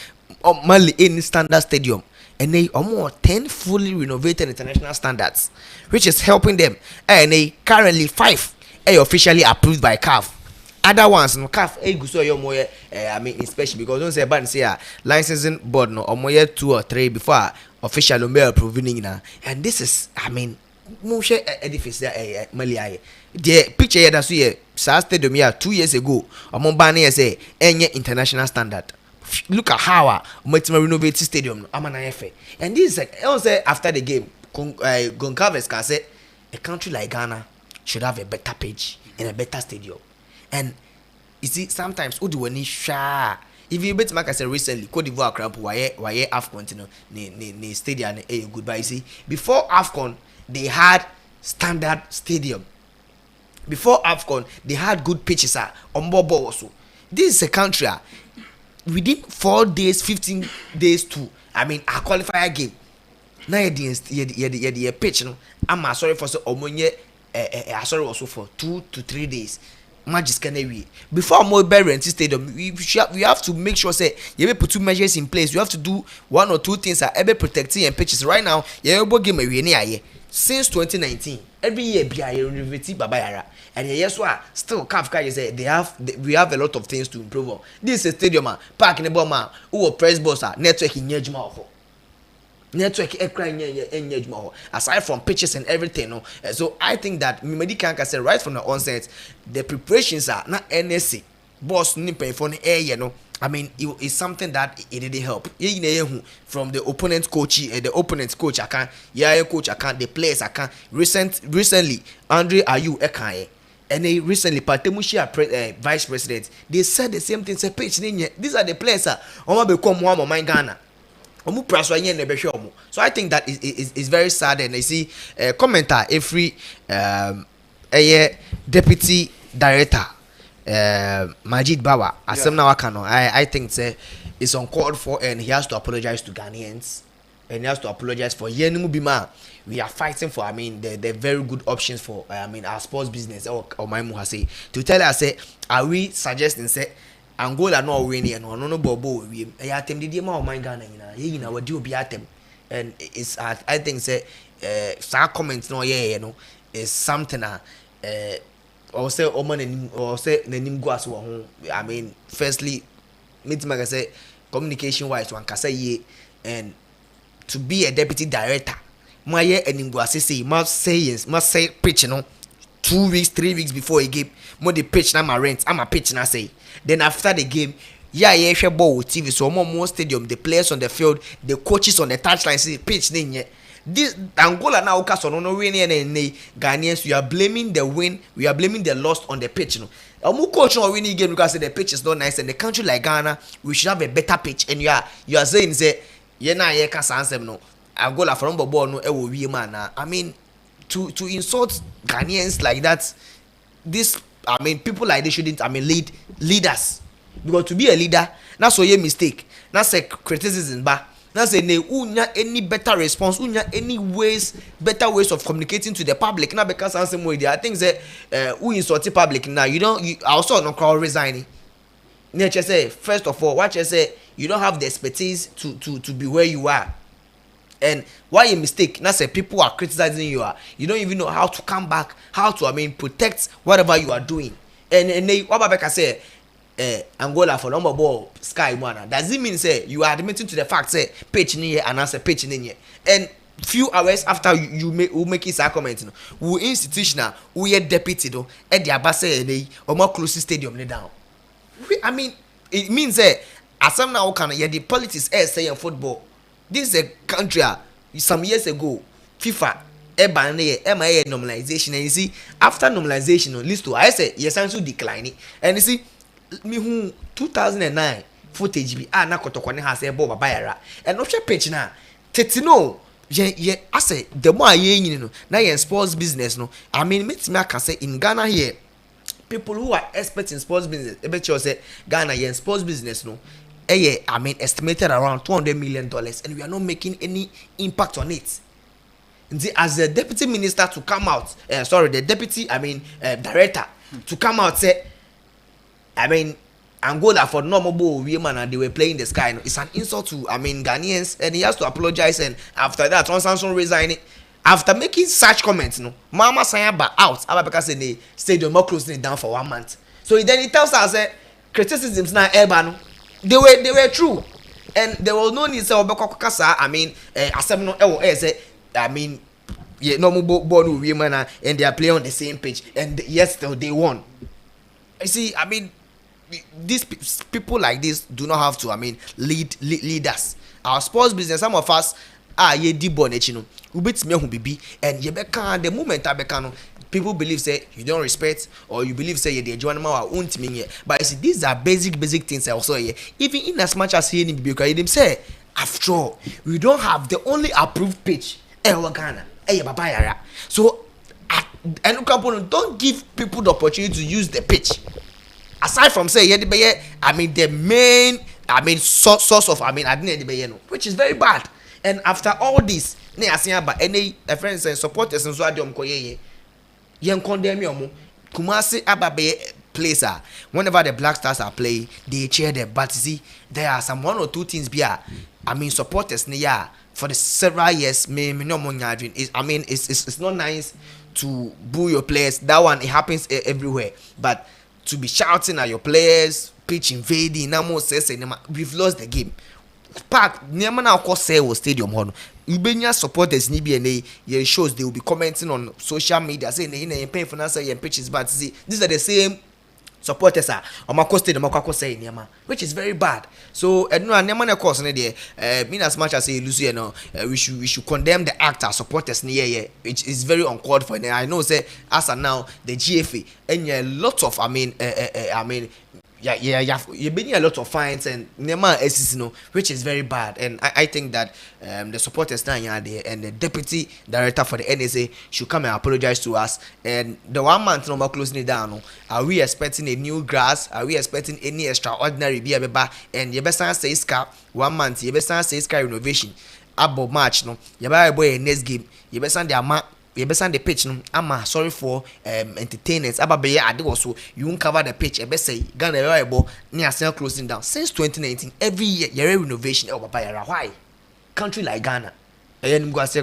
Mali in standard stadium and they more 10 fully renovated international standards which is helping them and they currently 5 officially approved by CAF. Other ones no CAF guso yo mo especially because don't say ban say licensing board no omo 2 or 3 before official no approving na, and this is mo share edifice Mali the picture here that's here stadium here 2 years ago omo ban here say any international standard. Look at how Metima renovate stadium Amana, and this is like also after the game Goncalves can say a country like Ghana should have a better pitch and a better stadium. And you see sometimes who do we need sha if you bet like I said recently Cote d'Ivoire cramp why AFCON ne stadium goodbye. You see before AFCON they had standard stadium, before AFCON they had good pitches on board also. This is a country within 4 days 15 days to a qualifier game now you pitch no I'm sorry for so omonye sorry also for 2 to 3 days matches can we before MYBET rent stadium we have to make sure say you put 2 measures in place. You have to do 1 or 2 things ever protecting and pitches. Right now you game a since 2019 every year be a university baba yara, and yes still CAF you say we have a lot of things to improve on. This is a stadium park in the bomber who press boss network in network aside from pitches and everything no. So I think that Mimedi can say right from the onset the preparations are not NSC boss nipping for the air you know. It's something that it didn't help. From the opponent coach, the opponent coach I can, coach I can, the players I can. Recently, Andre Ayew Ekaye, and they recently Patemushia vice president. They said the same thing. Say pitch these are the players. Oma become one of my Ghana. So I think that is very sad, and I see commenter every deputy director. Majid Bawa I think it's uncalled for, and he has to apologize to Ghanaians, and he has to apologize for Yenimu Bima. We are fighting for the very good options for our sports business or my say to tell us say are we suggesting say Angola no winning and no bobo we atem the ma my Ghana we do be atem, and it's I think say some comments no you know is something or say oman or say nanim go as one. Firstly meeting say communication wise one can say and to be a deputy director my year and say must say pitch 2 weeks 3 weeks before a game more the pitch na my rent I'm a pitch na say then after the game share ball with TV so more stadium the players on the field the coaches on the touchline say pitch this Angola now no winning and Ghanaians we are blaming the win, we are blaming the loss on the pitch. Coach no winning game because the pitch is not nice, and the country like Ghana we should have a better pitch, and you are saying say no Angola from ball no man. To insult Ghanaians like that, this people like they shouldn't lead us, because to be a leader that's your mistake, that's a criticism but that's any better response, any better ways of communicating to the public. Now because I think that who insult the public now you also not call resigning. Say first of all, what you say you don't have the expertise to be where you are. And why a mistake? Now say people are criticizing you. You don't even know how to come back, how to protect whatever you are doing. And they what Babeka say Angola for number ball sky one. Does it mean say you are admitting to the fact say pitch in here and answer pitch in here? And few hours after you make his comment, we institutional, we are deputy though at the Abase or more close stadium down. It means that as some now can the politics say in football. This is a country some years ago FIFA MIA normalization, and you see after normalization list to I say yes and so declining, and you see me who 2009 footage be na kotokwane has a boba bayara and not page na tetino I say the more you know now you sports business no meet me can say in Ghana here people who are experts in sports business bet you say Ghana here sports business no estimated around $200 million, and we are not making any impact on it. As the deputy minister to come out, the deputy director to come out say Angola for normal ball women and they were playing the sky. It's an insult to Ghanaians, and he has to apologize. And after that, Ron Samson resigned. After making such comments, Mama Sayaba out. Because in the stadium, more closing it down for 1 month. So then he tells us criticisms now urban. They were true, and there was no need to say obekokasa. Normal born women and they are playing on the same page, and yes, they won. You see, these people like this do not have to lead us. Our sports business, some of us ye di bonechino ubet me hu bibi, and ye beka the moment abeka people believe say you don't respect, or you believe say you the join ma won't mean. But you see, these are basic things also here. Even in as much as he because them say after all we don't have the only approved pitch Ghana Babayara. So and don't give people the opportunity to use the pitch. Aside from say the main source of which is very bad. And after all this any friends and supporters and so adom koye yen condemn you Kumasi Ababe place whenever the Black Stars are playing they cheer them, but see there are some 1 or 2 things supporters for the several years it's not nice to boo your players. That one it happens everywhere, but to be shouting at your players, pitch invading, we've lost the game. Park never now call say stadium hall. Ubenya supporters ni be ye shows they will be commenting on social media saying they paying for answer your pitches, but see these are the same supporters stadium which is very bad. So never course mean as much as lose we should condemn the actor supporters which is very uncalled for. I know say as of now the GFA and a lot of you've been a lot of fines and which is very bad. And I think that the supporters now there and the deputy director for the NSA should come and apologize to us. And the 1 month number closing it down. Are we expecting a new grass? Are we expecting any extraordinary and you best say scar 1 month, you best say scar renovation about March you boy next game, you best the amount. You better the pitch. I'm sorry for entertainers. So you won't cover the pitch. You better say Ghana near closing down since 2019. Every year, you're renovation. Why? Country like Ghana, and go say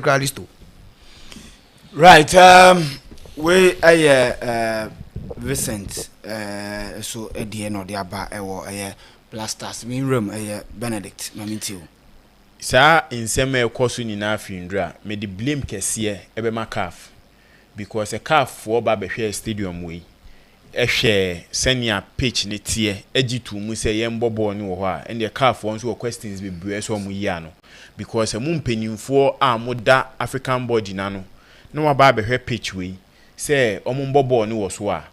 right. We Vincent. So at the end of the aba, Blasters. Me room. Benedict. Mamintiu. Sa nsɛm a ɛkɔ so nyinaa findra me de blame kɛseɛ ɛbɛma CAF, because a CAF for ba bɛhwɛ stadium wei ɛhwɛ sɛnea pitch ne tie agitu mu sɛ yɛmbɔ ball ne wɔ hɔ a ɛnde CAF wɔn so wɔ questions bebree so ɔmo yi ano, because ɛmo mpanyimfoɔ a moda African body na no na waba bɛhwɛ pitch wei sɛ ɔmo mbɔ ball ne wɔ so a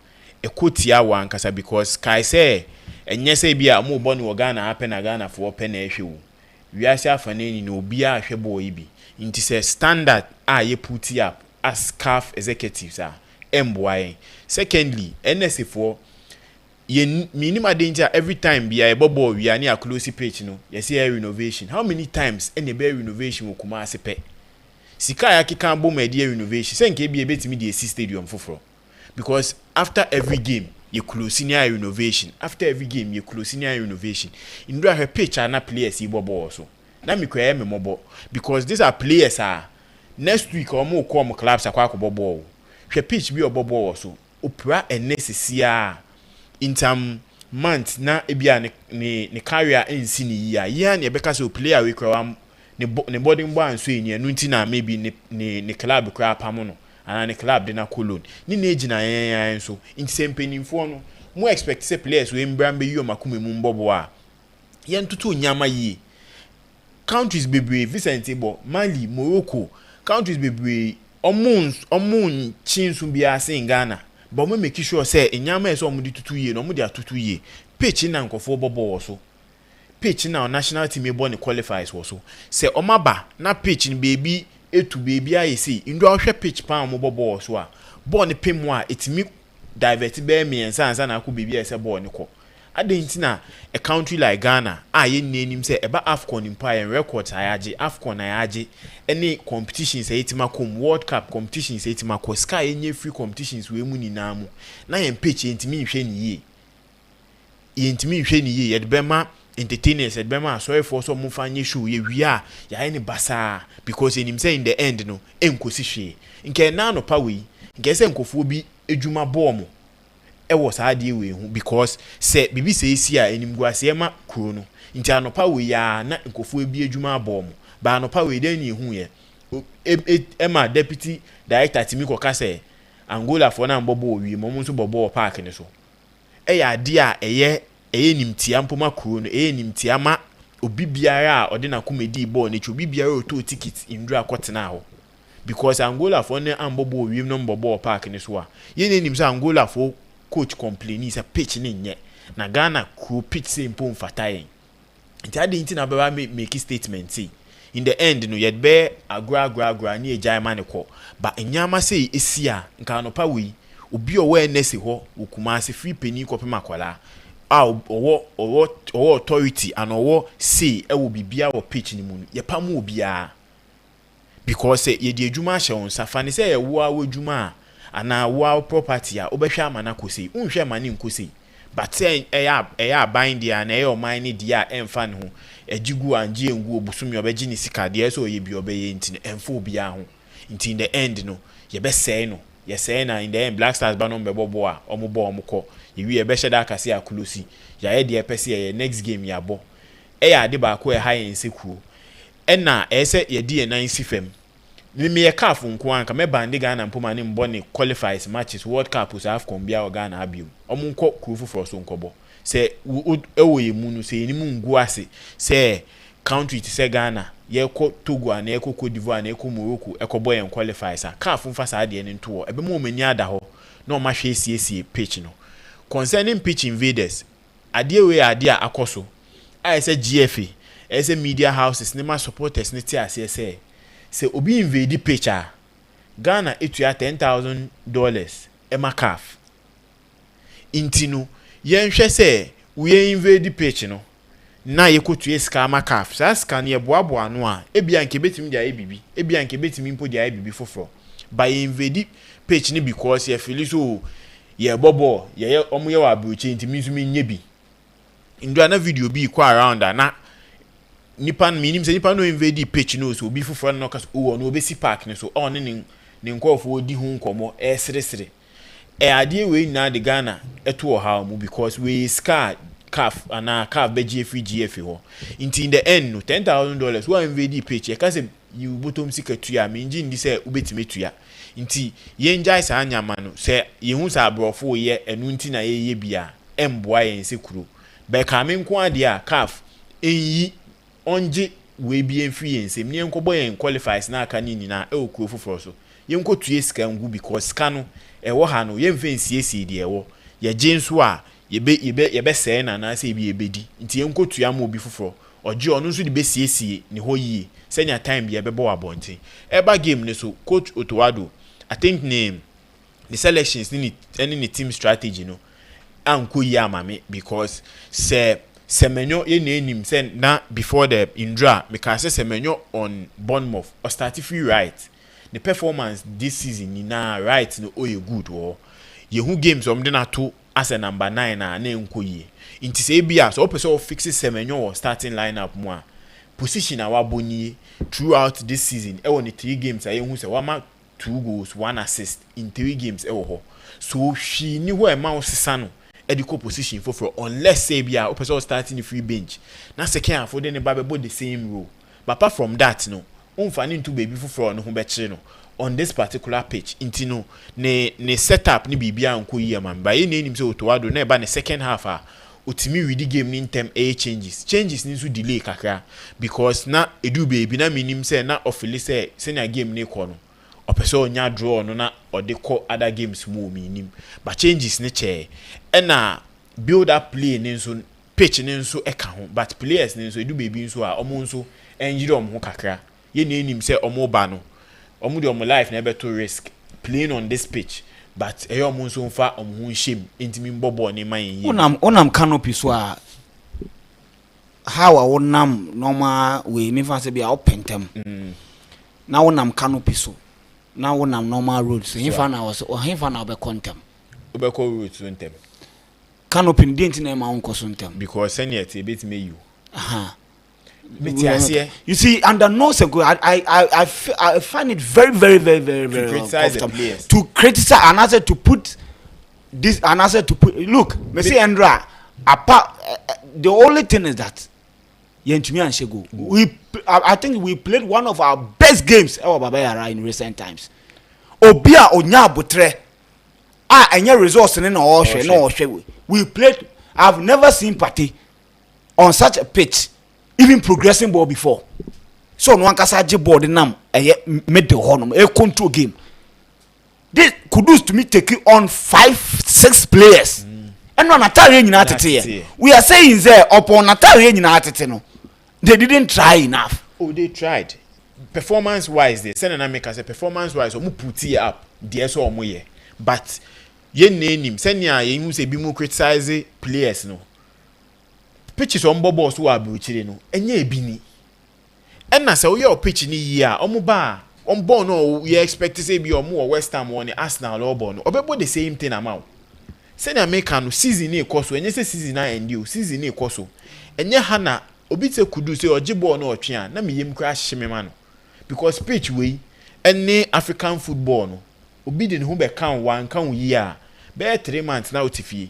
ɛkɔ tia wɔ ankasa, because kai sɛ ɛnyɛ sɛ bi a ɔmo bɔ ne wɔ Ghana apɛ na Ghana for pɛ na ɛhwɛ wo we are safaneni no be a hwebo ibi into say standard ye put up as CAF executives MYBET. Secondly, NSA for ye minimum danger every time be a bobo we are near close page you see a renovation. How many times any bear renovation will come as a pet? Sika ki can bomb idea renovation. Sen ke be a bit me the stadium for because after every game you close senior renovation. After every game, you close senior renovation. In her pitch, and not players, he bobo also. na me kwere me mobo because these are players next week omo come clubs akwa ball hwe pitch bi oboball so opra enesisia in term month na ebia ne career ensi ni ya na ebeka so player we kwa ne boarding bar nso eni anu nti na maybe ne club kwa pamo no ana ne club de na Cologne ni na ejina yan so nti sempenimfo no mo expect say players we mbra mbe yo makome mu mbobo a yen tutu nyama yi countries bebre Vicente Bo Mali Morocco countries bebre omun chinsu bia say Ghana but mo make sure say nyama e so omudi tutu yi no omudi atutu yi pitch na nkofo bobo wo so pitch na national team e born qualifies wo so say omaba na pitch ni baby etu baby ayesi ndo ahwe pitch pa mo bobo wo so a ball ni pemu a etimi divert be me ensa na akọ baby ese ball ni ko adentina a country like Ghana ye nenim say eba AFCON empire records ayaje AFCON ayaje any competitions etima kom World Cup competitions etima ko sky enye free competitions we mu nyina mu na yen pitch entimi hwe ni ye ye de bema entertainers de bema sorry for so mu fanye show ye wia ya ni basa because enim say in the end no enkosi hwe nke na no power nke se nkofo bi edwuma ball ewo saade we hu because se bibi se esi a enimguase ma kuro no nti anopa we ya na nkofo bi adwuma abom ba anopa we den hu ye ema deputy director timi ko kase Angola for na mbobo wi mo nso bobo park ne so eya ade a eye nimtia mpoma kuro no nimtia ma obi biara a ode na comedy ball ne chi obi biara o to ticket indra kwotena ho because Angola for na mbobo wi no mbobo park ne so a ye nim so Angola for coach complain is a pitch nye na Ghana ku pitch say mpom fatayen nti ade nti na baba make statement say in the end no yet be agra ni ejaiman ne ko ba enyama say esia nka no pa we obi awareness ho okuma se free penny ko pema kwala owo authority and owo say e wo bibia wo pitch ni mu ye pam obi a because ye di adwuma hye on safa ne say ye wo adwuma ana wow property a obehwa amana kosi unhwe amane nkosi but eya bind dia na eya mine dia emfa ne ho ejigu anje engu obusumi obeji ni sika dia so ye bi obeye ntine emfa obi a ho nti in the end no ye be say no ye say na in the end Black Stars ba no mbebobo a omobo omko ye wi ye be sheda akase akulusi ya ye de pese ye next game ya bo eya ade ba ko e ha yen sekuo ena ese ye di e nan sifem me ye caf nko anka me bande Ghana mpoma ne mbone qualifies matches World Cup us AFCON bia Ghana abiu omunko kurufu for so nkobo se ewo ye mu no se enimu ngu ase se country ti se Ghana ye ko Togo na ye ko Cote d'Ivoire na ye ko Morocco ekobo ye qualifies a caf mfa sa de ne nto ebe mo mani ada ho na o ma hwe siesie pitch no concerning pitch invaders ade we ade a akoso I say GFA as a media houses ne ma supporters ne ti ase se obi invade pitcher Ghana etua $10,000 ema caf intinu yenhwe se we invade pitch no na yekotua sika ma caf sa sika ne boaboa no a ebia nke betimi dia ebibi ebia nke betimi mpo dia ebibi foforo by invade pitch ni because ye feel so ye bobo ye omo ye wa abuche ntimi nsumi nye bi ndua na video bi kwa around na nipa minim se nipa no invade pitch no so obi foforo no kaso o no obesi park ne so on ne nkofo odi hu nkomo sere ade we na de Ghana eto ha mu because we scar caf ana caf beji free GF ho in the end no $10,000 we invade pitch e ka se you bottom secret ya me ngi ndi se ubetime tua nti ye njai sa anyama no se ye hu sa abrofo ye enu nti na ye bia emboa ye nsekuro be ka me nko ade a caf enyi onje we bi enfri ensem ne nkobo yen qualifies na aka ni na e okuo foforo so ye nko tue sika ngu because sika no e wo ha no ye mfa nsiesie de e wo ye genso a ye be se na se bi ebedi nti ye nko tue am obi foforo oje ono nso de be siesie ne ho yi senya time bi e be bo abonten eba game ne so coach Otowado I think the selections ni any team strategy no anko yi amame because Semenyo ye nenim sen na before the Indra because Semenyo on Bournemouth or start free right the performance this season ni na right no oye good wo ye hu games om de na to as a number 9 na enko yi inti se bia so person fix Semenyo or starting lineup mo a position our boni throughout this season. The 3 games I who say wama 2 goals, 1 assist in 3 games so she knew where mouse sano edico position for unless say be a person starting the free bench. Na second for then the same role. But apart from that, no, unfani to baby for no no on this particular pitch. Intino ne setup ni bibia unko year man. By any name so to wado ne ba the second half utimi with the game in term changes need to delay kakra because na edu baby na minim say na ofili say senior game ne kono opeso nya draw no na or they call other games more minim but changes ne che na build up play ne so pitch ne so eka ho but players ne so edu baby so a omo so enjire omo kakra ye ne nim say omo ba no omo de omo life na be to risk playing on this pitch. But a young monsoon far on whom shame intimate bobo in my onam canopy so how I would nam normal way me fancy be open them. Now onam canopy so now onam normal roads. He found I was or he found out be contem. Ubeko roads on them. Canopy didn't name my uncle sontem. Because senior a bit me you. You see, under no circle, I find it very to criticize and answer to put this and answer to put. Look, Messi Andra, apart, the only thing is that Yentumi and Shego, I think we played one of our best games in recent times. Obia Onya Butre, any resource in no we played. I've never seen party on such a pitch. Even progressing ball before. So no one can say board nam made the honor a control game. This Kudus to me take on 5-6 players. And no Natari United here. We are saying there upon Natari United no. They didn't try enough. Oh, they tried. Performance wise, they send an make as a performance wise or put it up the so moye. But ye name send ya you say be more criticize players no. Pitches on bobos who are buchiri no enye bini enna say we pitch ni year omo ba on born no we expect to say be omo or West Ham or Arsenal or born obebo the same thing amount say na make no season e koso enye say season na end you season e koso enye hana obi te kudu say ojibo no otwe a na meyem kra hyeme ma no because pitch we any African football no obi de ne ho be kan wan kan year be 3 months na otifie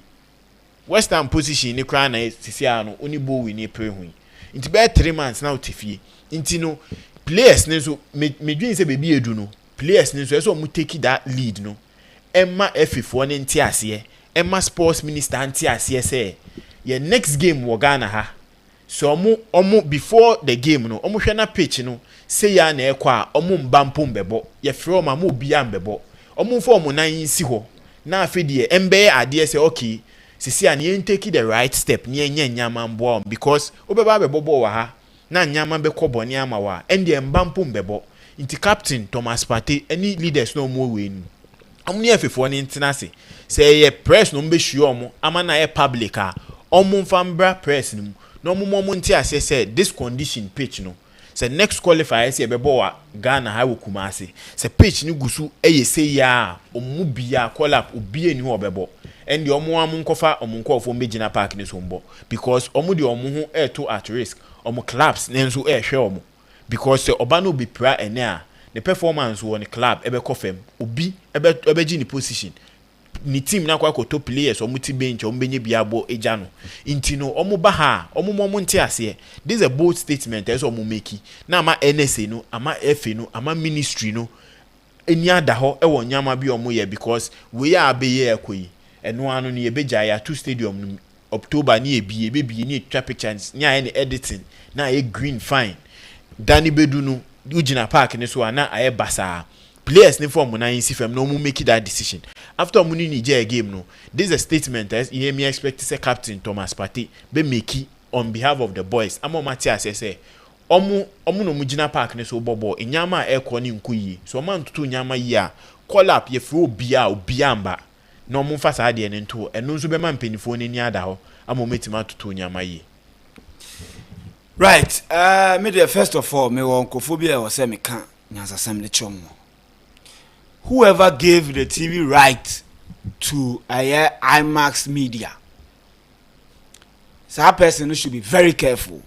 West Ham position ni kra na sisia no oni bo we ni pre hu nti be 3 months na otifie nti no players ne so medwin se bebi edu no players ne so eso mu take that lead no emma F4 ne nti ase emma sports minister nti ase say your next game wo Ghana ha so omo before the game no omo hwe na pitch no say ya na ekwa omo mbampo mbebo ye frɛ ma mo bia mbebo omo fo omo nan si ho na afedie embe ade say okay sisi an yen take the right step ni enya nyama mbo because obeba bebobo wa ha na nyama be koboni ama wa ende mbampo mbebo inti captain Thomas Partey any leaders no mo we ni amuni efefo ni ntinase say ye press no mbe hwe omo ama na ye public a omo mfambra press ni no mo nti ase say this condition pitch no say next qualifier say bebo wa Ghana ha wokumase say pitch ni gusu eye say ya omu bia call up obi eni ho bebo and the omo amunkofa omunkofo mbegina park ni sombo because omo de omo ho to at risk omo clubs nenso hwe omo because oba no be pra ene a the performance won the club ebe kofem obi ebe gi ni position ni team na kwa top players omo ti bench omo benye biabo eja no intino omo ba ha omo nti ase this is a bold statement as omo make na ama NSA no ama FA no ama ministry no eni ada ho e won nyama bi omo ye because we are be ye ekoyi eno anu ni ebeja ya 2 stadium October ni ebie ni twa pictures ni aye editing na aye green fine Danny Bedu no ugina park ni so na aye basa players ni form na yin sifem no mu make that decision after mu ni Nigeria game no this is a statement as you me expect to say captain Thomas Partey be make on behalf of the boys amo Matias say omu no mu gina park ni so bobo enyama e ko ni nkuyi so man tutu nyama yi a call up ye fro obiamba no mu fa sa de ne nto eno nso be man penifo ni ada ho amo metima tutu nyama yi. Right, me the first of all me won kophobia o say me kan nyansasam le chom. Whoever gave the TV right to IMAX Media, that person should be very careful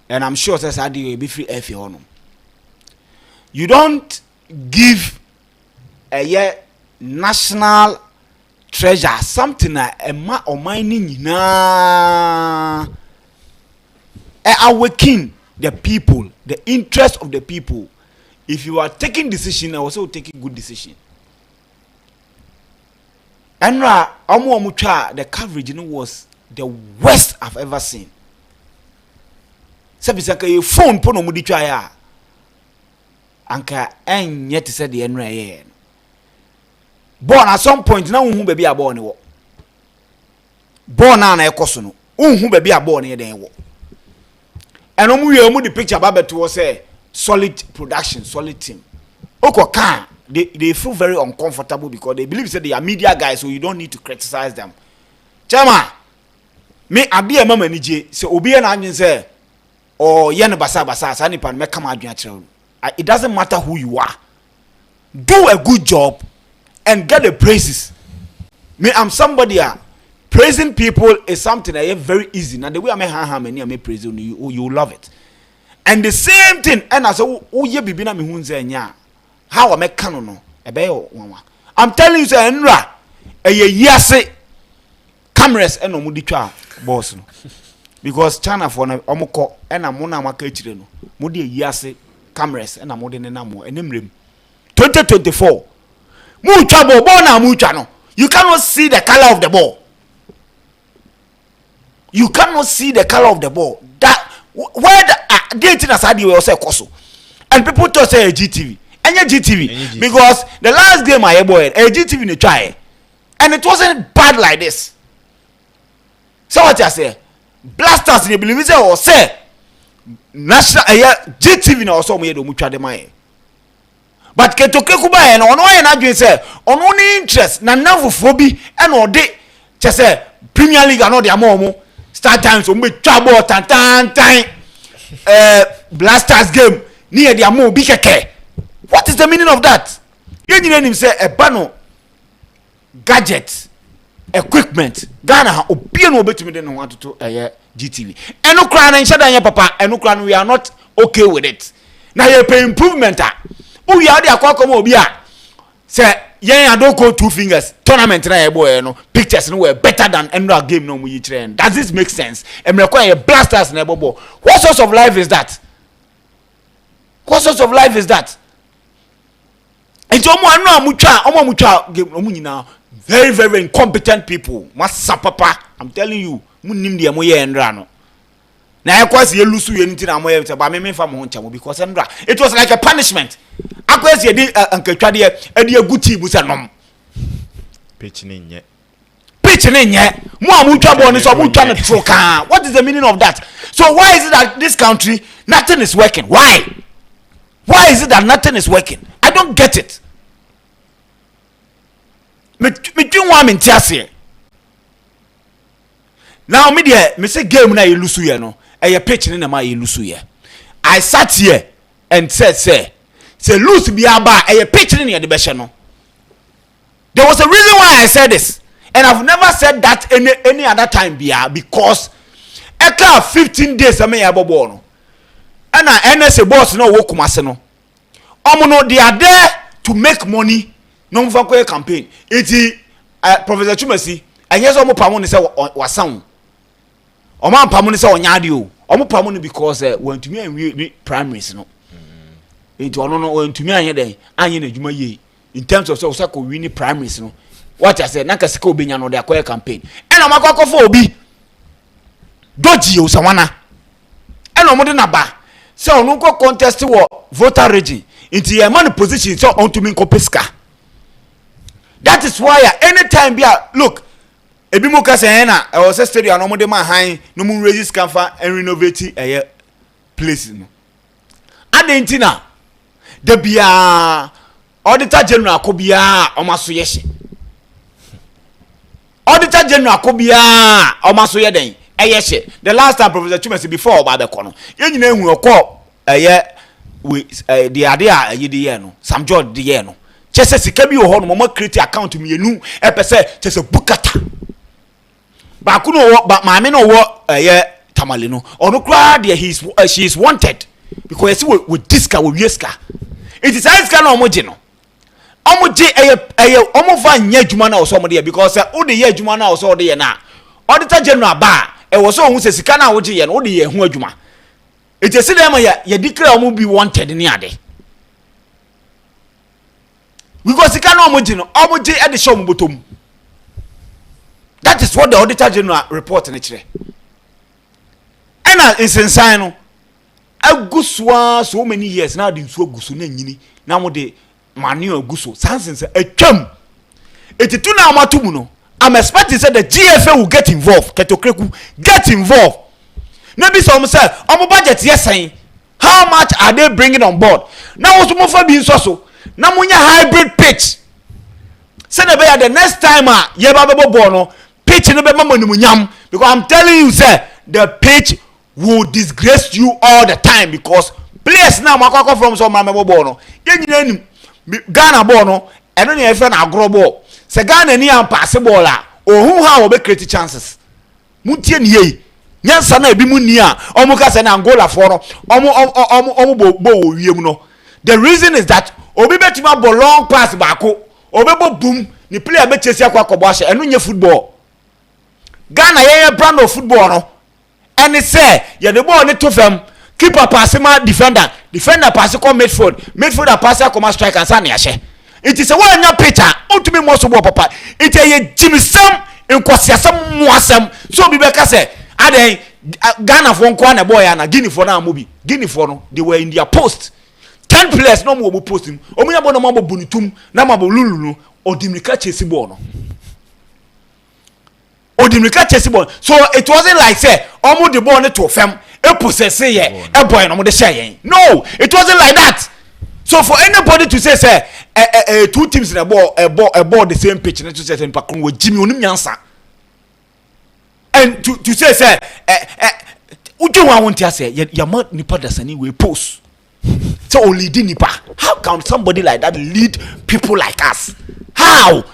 and I'm sure says I do be free F on. You don't give a year national treasure something a ma or mining na awaken the people, the interest of the people. If you are taking decision, I also taking good decision. And the coverage was the worst I've ever seen. Sabisaka your phone pono mudi try anka en yet said the NRA. Born at some point now who baby are born. Born on a cosono. Who baby are born here then. And omu the picture Babet was a solid production, solid team. Oko can they feel very uncomfortable because they believe that they are media guys, so you don't need to criticize them. Chama, me abi a mama nije se obi na anyin say or yen basa sani pan me come adwan. It doesn't matter who you are. Do a good job and get the praises. Me I'm somebody praising people is something that is very easy. Now the way I may many I may praise you love it. And the same thing and I say oh ye bibi na me hu nze nya how I make canon no ebe one. I'm telling you say enra yase cameras and no mudi twa boss no. Because China for na omukọ and na mo na maka chire no mudi yase cameras and na mudi ne na mo enemrem 2024 mu twa ball na mu twa no you cannot see the color of the ball. You cannot see the color of the ball. That where the dating aside you also koso. And people talk say GTV. And GTV because the last game I boy GTV in the try. And it wasn't bad like this. So what I say? Blasters in the believe say or say national GTV na also me do mucha de mai. But ketoke kuba and ono na adwen say ono ni interest na nanfofo bi and ode che say Premier League and all the amomo start times so me twabo tan Blasters game near the amo bi keke. What is the meaning of that? You need him say a bano gadget equipment Ghana obi no betumi de no want to GTV. Eno kra na nshada nya papa eno kra we are not okay with it. Now you pay improvement we are the akwakom obi say yen don't go 2 fingers tournament na e boy no pictures no were better than any game no mu yi trend. Does this make sense? Require Blasters na bobo. What sort of life is that? What sort of life is that? And so omo game omo nyina very very incompetent people. Masa papa, I'm telling you, munim de mo ye ndra no. Na ekwase ye lusu ye nti na mo ye ba me fa mo ncha mo because ndra it was like a punishment. Akwase ye di ankatwade e di aguti bu se nom. Pitch ne nye. Mo amutwa bo ni so amutwa na troka. What is the meaning of that? So why is it that this country nothing is working? Why? Why is it that nothing is working? I don't get it. Me twa me ntiase. Now me dey me say game na ye lusu ye no. E pitch ne na ma ye lusu ye. I sat here and said say lose bi aba e pitch ne ye de be hye no. There was a reason why I said this. And I've never said that any other time because eka 15 days am ya bobo no. And NSA boss no wo kumase no. No they are there to make money. No mfa campaign. Iti Professor Chumasi enye so mo pamo ni se wasan. O man pamo ni se onyade o. O mo pamo ni because wantumi anwie primaries no. Iti ono no wantumi anye den anye na adwuma ye. In terms of so ko win primaries no. What I said na kasika obenya no de akoye campaign. And amakoko for obi. Doji o sawana. And omo de na ba. So ono ko contest wo voter region. Into your money position so on to me pesca. That is why anytime be look ebi say na I was study an omode man high no mu raise camfa and renovate a place no. Adentina de bia auditor general ko bia omaso yehye. Auditor general ko bia omaso ye den eyehye. The last time Professor Chumesi before oba be kono. Ye nyina hu okọ we the idea ye de no Sam George de ye no chese sika bi ho no mo create account me enu e pese chese bukata ba ku no wo ba ma me no wo tamale no ono kra there she is wanted because with this car with yeska it is ice car no omoje no omoje omofa nya adwuma na oso omode because wo de ye adwuma na oso ode ye na auditor general ba wo so ohun se sika na wo je ye no wo de ye hu adwuma it is dem ya declare omo be wanted ni ade because sika na omoje no omoje e de show mo botom. That is what the auditor general report in it. And it's insane. No, a so many years now. The so gusu na nyini. Now mo de manual gusu. Sansen a chum. It is 2 na matumu no. I'm expecting say the GFA will get involved. Ketokreku get involved. Maybe some say, "Omo budget yes saying how much are they bringing on board?" Now also mo for being so. Now mo nya hybrid pitch. Say the next time ye ba bebo ball no. Pitch no be mama because I'm telling you sir the pitch will disgrace you all the time because players now makwa from some mama ball no ye nyina nim Ghana ball no eno ne efe na agro ball se Ghana ni am pass ball a ohun ha wo be create chances mutie ne ye nyansa na ebi mu ni a omu ka se na Angola for no omu bo wo wiem no the reason is that obi betima ball long pass baako obi bo boom ni player be chase akwa kobo ahye eno nye football Ghana ye brand of football no and it say ye the ball ne to fam keeper pass ma defender pass come midfielder pass come striker san ne ahye it is a one nya pitcher utumi mo so ball papa it ye Jimmy Sam enkwasiasam moasam so bi be ka say aden Ghana for nko na boy na Guinea for na mobi Guinea for no they were in their post 10 players no mo post him omunya bo no mo bunitum na mo lululu odimika chesi ball no Odimika chesi ball. So it wasn't like say omo the ball to fam e possess ye e boy no mo de share. No, it wasn't like that. So for anybody to say two teams in a ball the same pitch to say pakun wo Jimmy onim nyansa. And to say uju wa won tia say ya ma nipa dasani we post. So only di nipa. How can somebody like that lead people like us? How?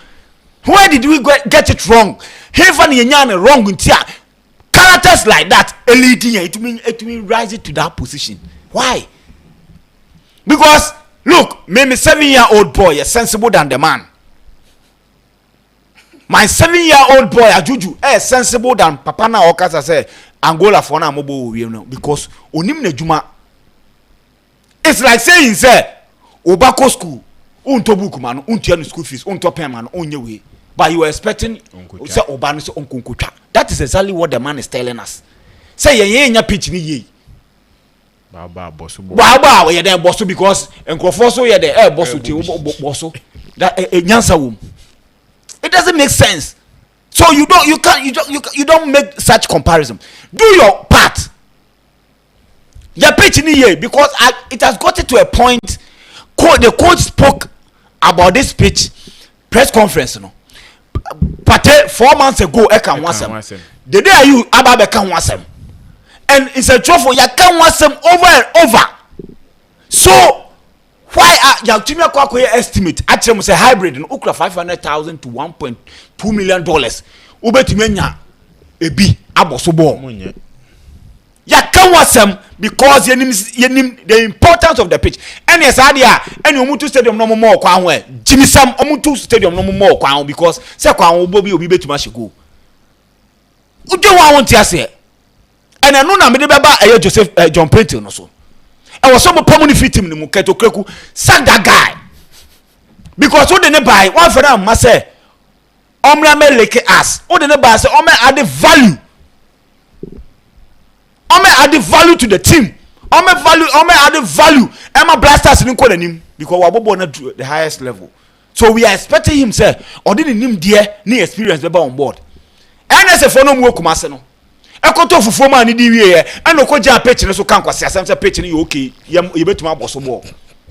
Where did we get it wrong? Heaven yenyan wrong untia. Characters like that, leading it mean rise it to that position. Why? Because look, maybe 7-year-old boy is sensible than the man. My 7-year-old boy Ajuju is sensible than Papa na Okasa say Angola for na mobo because onim na juma. It's like saying say Obako school unto book man unto school fees unto pay man onye we. But you were expecting say Obano say onkunkucha. That is exactly what the man is telling us. Say ye nya pitch ni ye. Baba bosso. Baba we dey bosso because enkrofo so ye dey bosso ti bosso. That nyansa wom. It doesn't make sense. So you don't make such comparison. Do your part. Your pitch ni ye because it has gotten to a point. The coach spoke about this pitch press conference no. Pate 4 months ago e kan wasem. The day you ababe kan wasem. And it's a trophy ya kan wasem over and over. So why are ya timi akwa estimate atrem say hybrid no ukra 500,000 to 1.2 million dollars. Ubetimi anya ebi aboso ball. Ya kan wasem because yenim the importance of the pitch. And yes adia any omutu stadium no more kwa ho Jimmy Sam omutu stadium no more kwa ho because say kwa ho obi betuma shego. Ude wa won ti ase. And eno na me de beba Joseph John Pentel no so. E was some permanent fit him ni mu keto kreku sack that guy. Because who dey buy one for am ma say omra me leke us. Who dey buy say o me add value. Ome add value to the team. Ome add value. Emma Blasters in Kodanim because we are born at the highest level. So we are expecting him say or didn't him dear ni experience be on board. And as a for no more kumaseno. Ekoto fufu ma ni di wie and okoja pitch no so kan kwase asem say pitch ni okay. You betuma boss ball.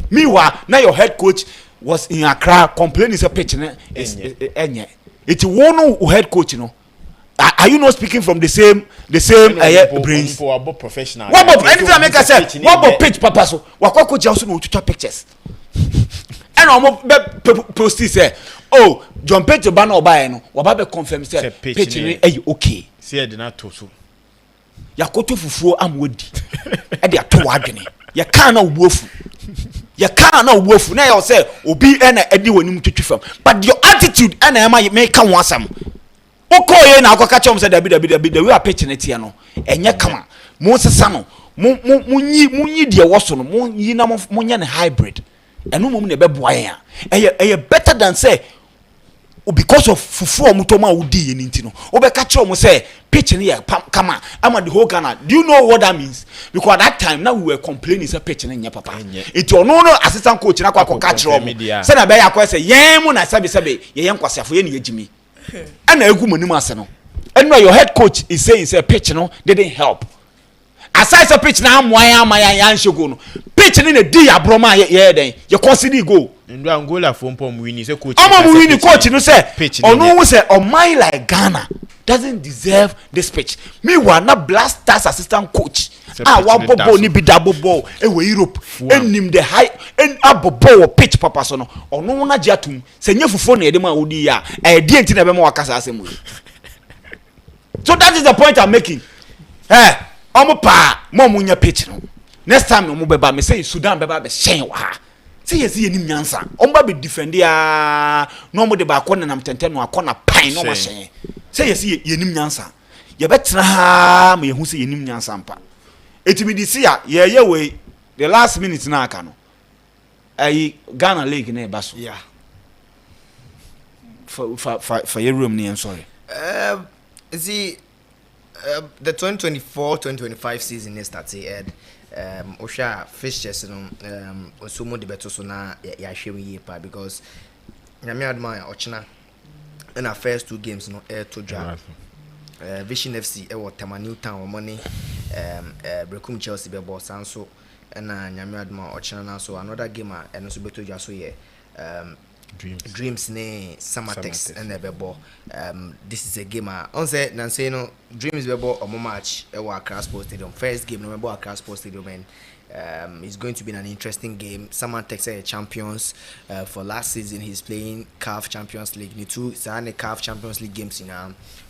Meanwhile, now your head coach was in Accra complaining say pitch is enye. It won head coach no. Are you not speaking from the same brains? For about professional. What about anything make us say? What about pitch papa so? What coach also no to pictures? And almost post say, oh, John Peter Banner buy no. What about confirm say pitch ni okay. See I did not to so. yakoto fufuo amwodi e de ato wadwene ye kan na obuofu ye kan na obuofu na ye say obi e na edi wanim twetwefam but your attitude e na e make kan wasam okoye na akoka chom say dabi the way pitch ne tie no enye kama mo sesa no munyi de woso no munyi na munya ne hybrid eno mum ne beboa yen eye better than say because of fufu omutoma udi ye ninti no obeka kire omo say pitch ne ye kama ama the whole Ghana. Do you know what that means? Because at that time now we were complaining say pitch ne nye papa it ono no assistant coach na kwa kire omo say na be yakwa say yen mu na sabe ye kwasiafo ye ne yejimi ana egu monim ase no eno your head coach is saying say pitch no didn't help aside say pitch na amaya yan shego no pitch ni na di abroma ye den ye consider go ndo Angola for mpom wini say coach wini coach no say ono we say on my like Ghana doesn't deserve this pitch me wa na Blasters assistant coach wa bobo ni bidabobo e we Europe enim the high en abobo pitch papa so no ono na giatum say nyefufo na edema odi ya e die nti na be ma wakasa asem. So that is the point I'm making. Omo pa mo munya pitch no next time omo beba me say Sudan beba be shen wa say yes ye nim nyansa omo ba be defend ya no mo de ba ko na mtente no akona pan no mo shen say yes ye nim nyansa ye betra ha me hu say ye nim nyansa mpa etimi di see ya ye we the last minute na aka no Ghana league na e ba so yeah for your room ni sorry see the 2024-2025 season is started. Osha fixtures so mo de beto so na ya hwe ye pa because nyame adma ochina in our first 2 games no to draw Vision FC e water New Town o money Brekum Chelsea be boss sanso na nyame adma ochina na so another game and so beto dwa so ye Dreams ne Samatex and bebo this is a game on say nan say no Dreams bebo omo match e wa Accra Sports Stadium first game no bebo Accra Sports Stadium and it's going to be an interesting game. Samatex are champions for last season. He's playing CAF Champions League ni two CAF Champions League games in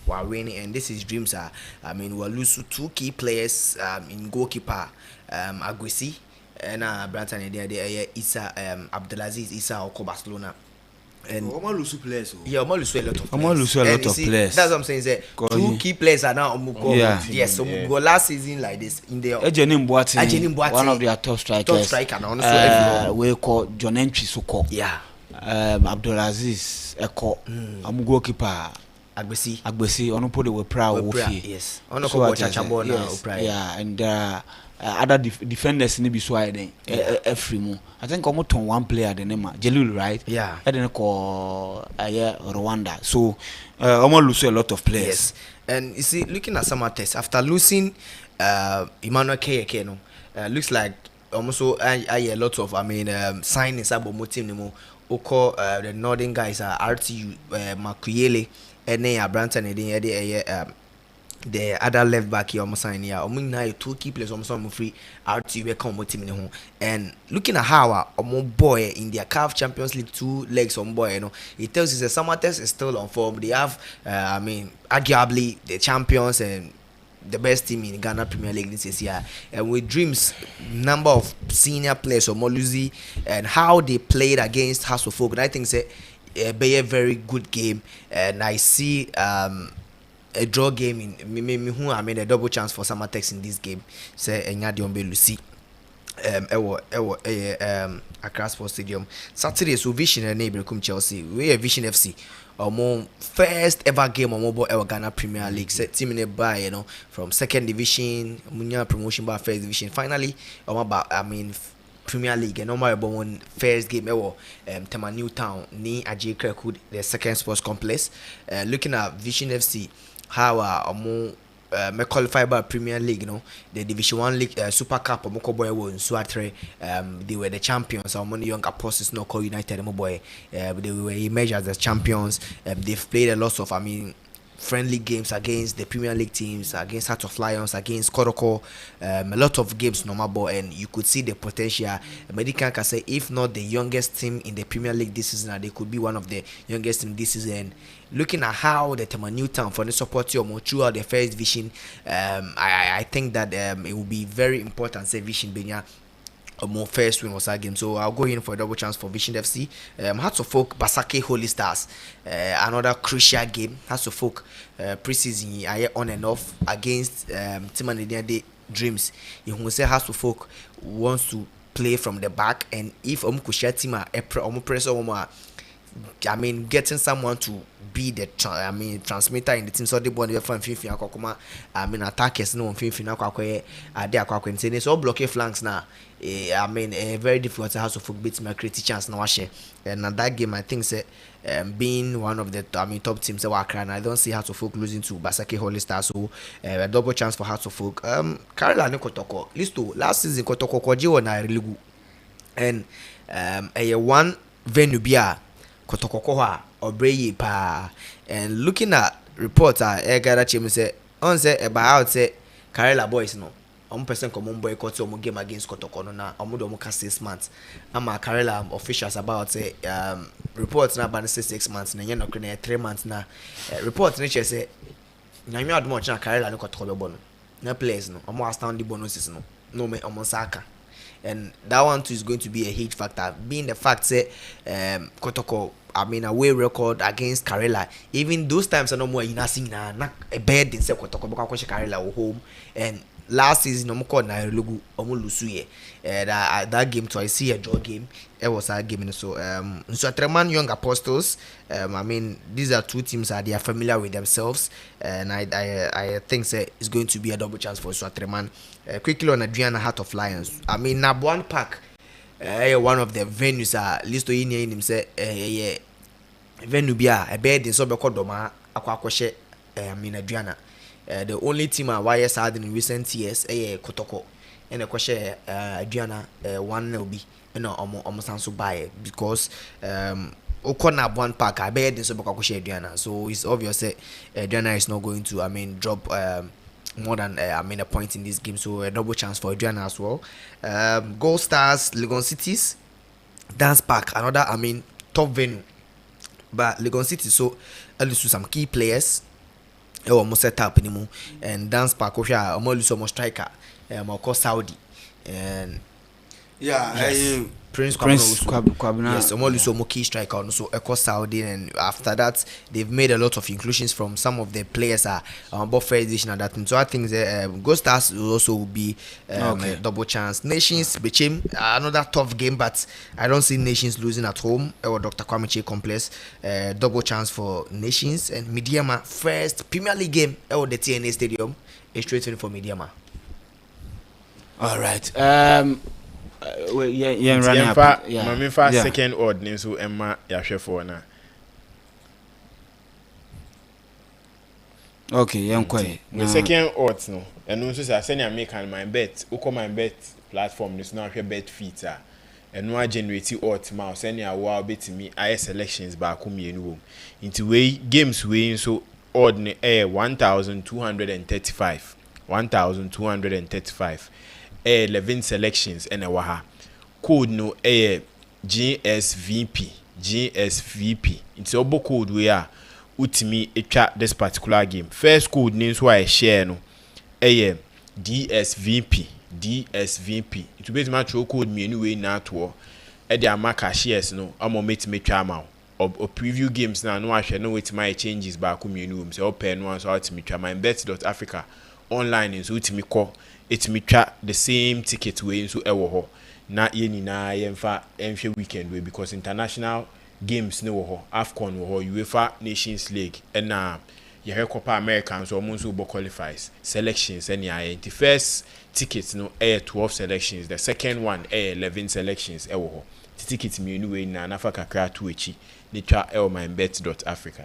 while winning, and this is Dreams we'll lose 2 key players in goalkeeper Aguisi and Branton there Isa Abdelaziz Isa Oko Barcelona. And almost players. Yeah, almost a lot of players. That's what I'm saying. Say 2 key players are now Omugo. Yes, Omugo last season like this in the Ejenim Boateng, one of their top strikers. Top striker now. We call John Entry Soko. Yeah. Abdulaziz Eko. Omugo keeper. Agbesi. Ono put we proud. Yes. Ono ko Chachabo na. Yeah, and other defenders ni biso aden every mo I think almost 1 player the name Jelul, right? Yeah, I didn't call Rwanda, so almost lose a lot of players. Yes. And you see, looking at some tests after losing Emmanuel Keke no looks like almost a lot of signings about team nimo oko the northern guys are RTU Makuyele and then Branton and the other left back here almost sign here. Now 2 key players almost free RTU we come team in and looking at how boy in their CAF Champions League 2 legs on boy, it tells you that Samatex is still on form. They have arguably the champions and the best team in Ghana Premier League this year, and with Dreams number of senior players or Moluzi and how they played against House of Folk, and I think it's a very good game, and I see a draw game in who I made a double chance for Samatex in this game. Say Enyadi Ombe Lucy Accra Sports Stadium Saturday. So Vision and Brekum Chelsea. We are Vision FC. Our first ever game on mobile Ghana Premier League. Set team in a buy, from 2nd division, Munya promotion by 1st division. Finally, Premier League and normal first game Tema New Town ni Ajay Kirkwood, the 2nd sports complex. Looking at Vision FC, how me qualify by Premier League, the Division 1 League Super Cup boy won Suatre. They were the champions. Our money young apostles no call United boy. They were emerged as the champions. They've played a lot of friendly games against the Premier League teams, against Heart of Lions, against Kotoko, a lot of games normal ball, and you could see the potential. Medican can say if not the youngest team in the Premier League this season, they could be one of the youngest team this season. Looking at how the Tema Newtown for the support your throughout the first division, I think that it will be very important. Say Vision Benya more first win was that game, so I'll go in for a double chance for Vision FC. Hearts of Folk Basake Holy Stars, another crucial game. Hearts of Folk preseason I on and off against Timanidia Dreams. You will say Hearts of Folk wants to play from the back, and if Omukusha team are press I mean, getting someone to be the transmitter in the team, so they want to find attackers no so block flanks now. Very difficult to have to beat my creative chance now. And that game, I think, say, being one of the top teams that were crying, I don't see Hearts of Folk losing to Basake Holy Stars, so a double chance for Hearts of Folk. Karela no Kotoko. Last season Kotoko Kwaji na really good, and a one venue bia Kotoko or Breye pa. And looking at reports, I got a chim say on say about say Karela boys no. Person common boycott some game against Kotoko na omudo 6 months. Ama Karela officials about say reports na ban 6 months na yen no 3 months na reports na say na me admo na Karela no Kotoko be bono na players no omo astounding bonuses no me omo saka, and that one too is going to be a huge factor, being the fact say Kotoko away record against Karela. Even those times are no more in na a bed in say Kotoko because Karela home, and last season no more na lugu omulusuye that game too I see a draw game. It was a game so Treman Young Apostles, these are two teams that they are familiar with themselves, and I think say it's going to be a double chance for Treman. Quickly on Adriana Heart of Lions, Nabuan Park, one of the venues listo in him say venue bia a bed in Sobeko Doma Aquaquashe Adriana. The only team YS had in recent years Kotoko, and a question Adriana one will be almost buy because Okona one pack I bed in Sobeko Adriana, so it's obvious that Adriana is not going to drop more than a point in this game, so a double chance for Adriana as well. Gold Stars Legon Cities Dance Park, another top venue, but Legon City so at least some key players almost set up anymore, and Dance Park almost striker Saudi, and Prince Kwabena. Yes, Omoluso key striker also across Saudi, and after that they've made a lot of inclusions from some of the players both first edition and that. So I think the Ghost Stars will also be a double chance. Nations Bechem, another tough game, but I don't see Nations losing at home or Dr. Kwame Complex. Double chance for Nations, and Midiama first Premier League game or the TNA Stadium is straight in for Midiama. All right. Second odd name so Emma Yashe for na. Okay, the second odds no. And also say send make and my bet. Uko my bet platform this now bet feature. And no generate odds ma send ya wow bet me I selections back home you into way games way so odd 1235. 1235. 11 selections and a waha code no GSVP it's obo code we are utimi etwa this particular game. First code names why I share no DSVP it will be match code me anyway na to the amaka shares no amo metime twa ma or preview games now no ahwe no with my changes back me no say open one so ultimate twa MYBET.AFRICA online is utimi call it me twa the same ticket way so ewo ho na ye nyina yemfa enhwe weekend way because international games no ho AFCON wo ho UEFA Nations League and na ye Copa Americans so almost bo qualifies selections and the first ticket no 12 selections, the second one 11 selections ewo ho ticket me anyway na nafa kakra to echi ni twa MYBET.AFRICA.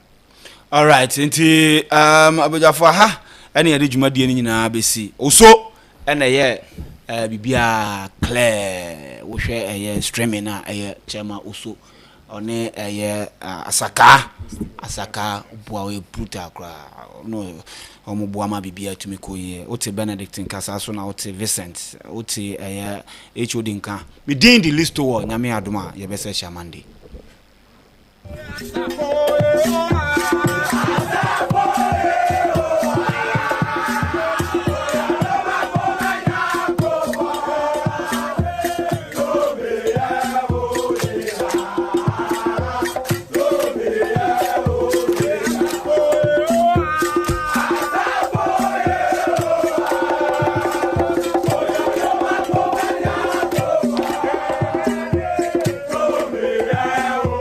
All right, nti abojafo ha ene ye de dwumadie ni nyina besi oso ene ye bibia clear wo hwe streaming na chema oso one asaka bua we brutal kra no omo bua ma bibia tumi koye ote Benedict nkasa so na ote Vincent ote HOD nka me din the list to nyame adoma ye be se shamande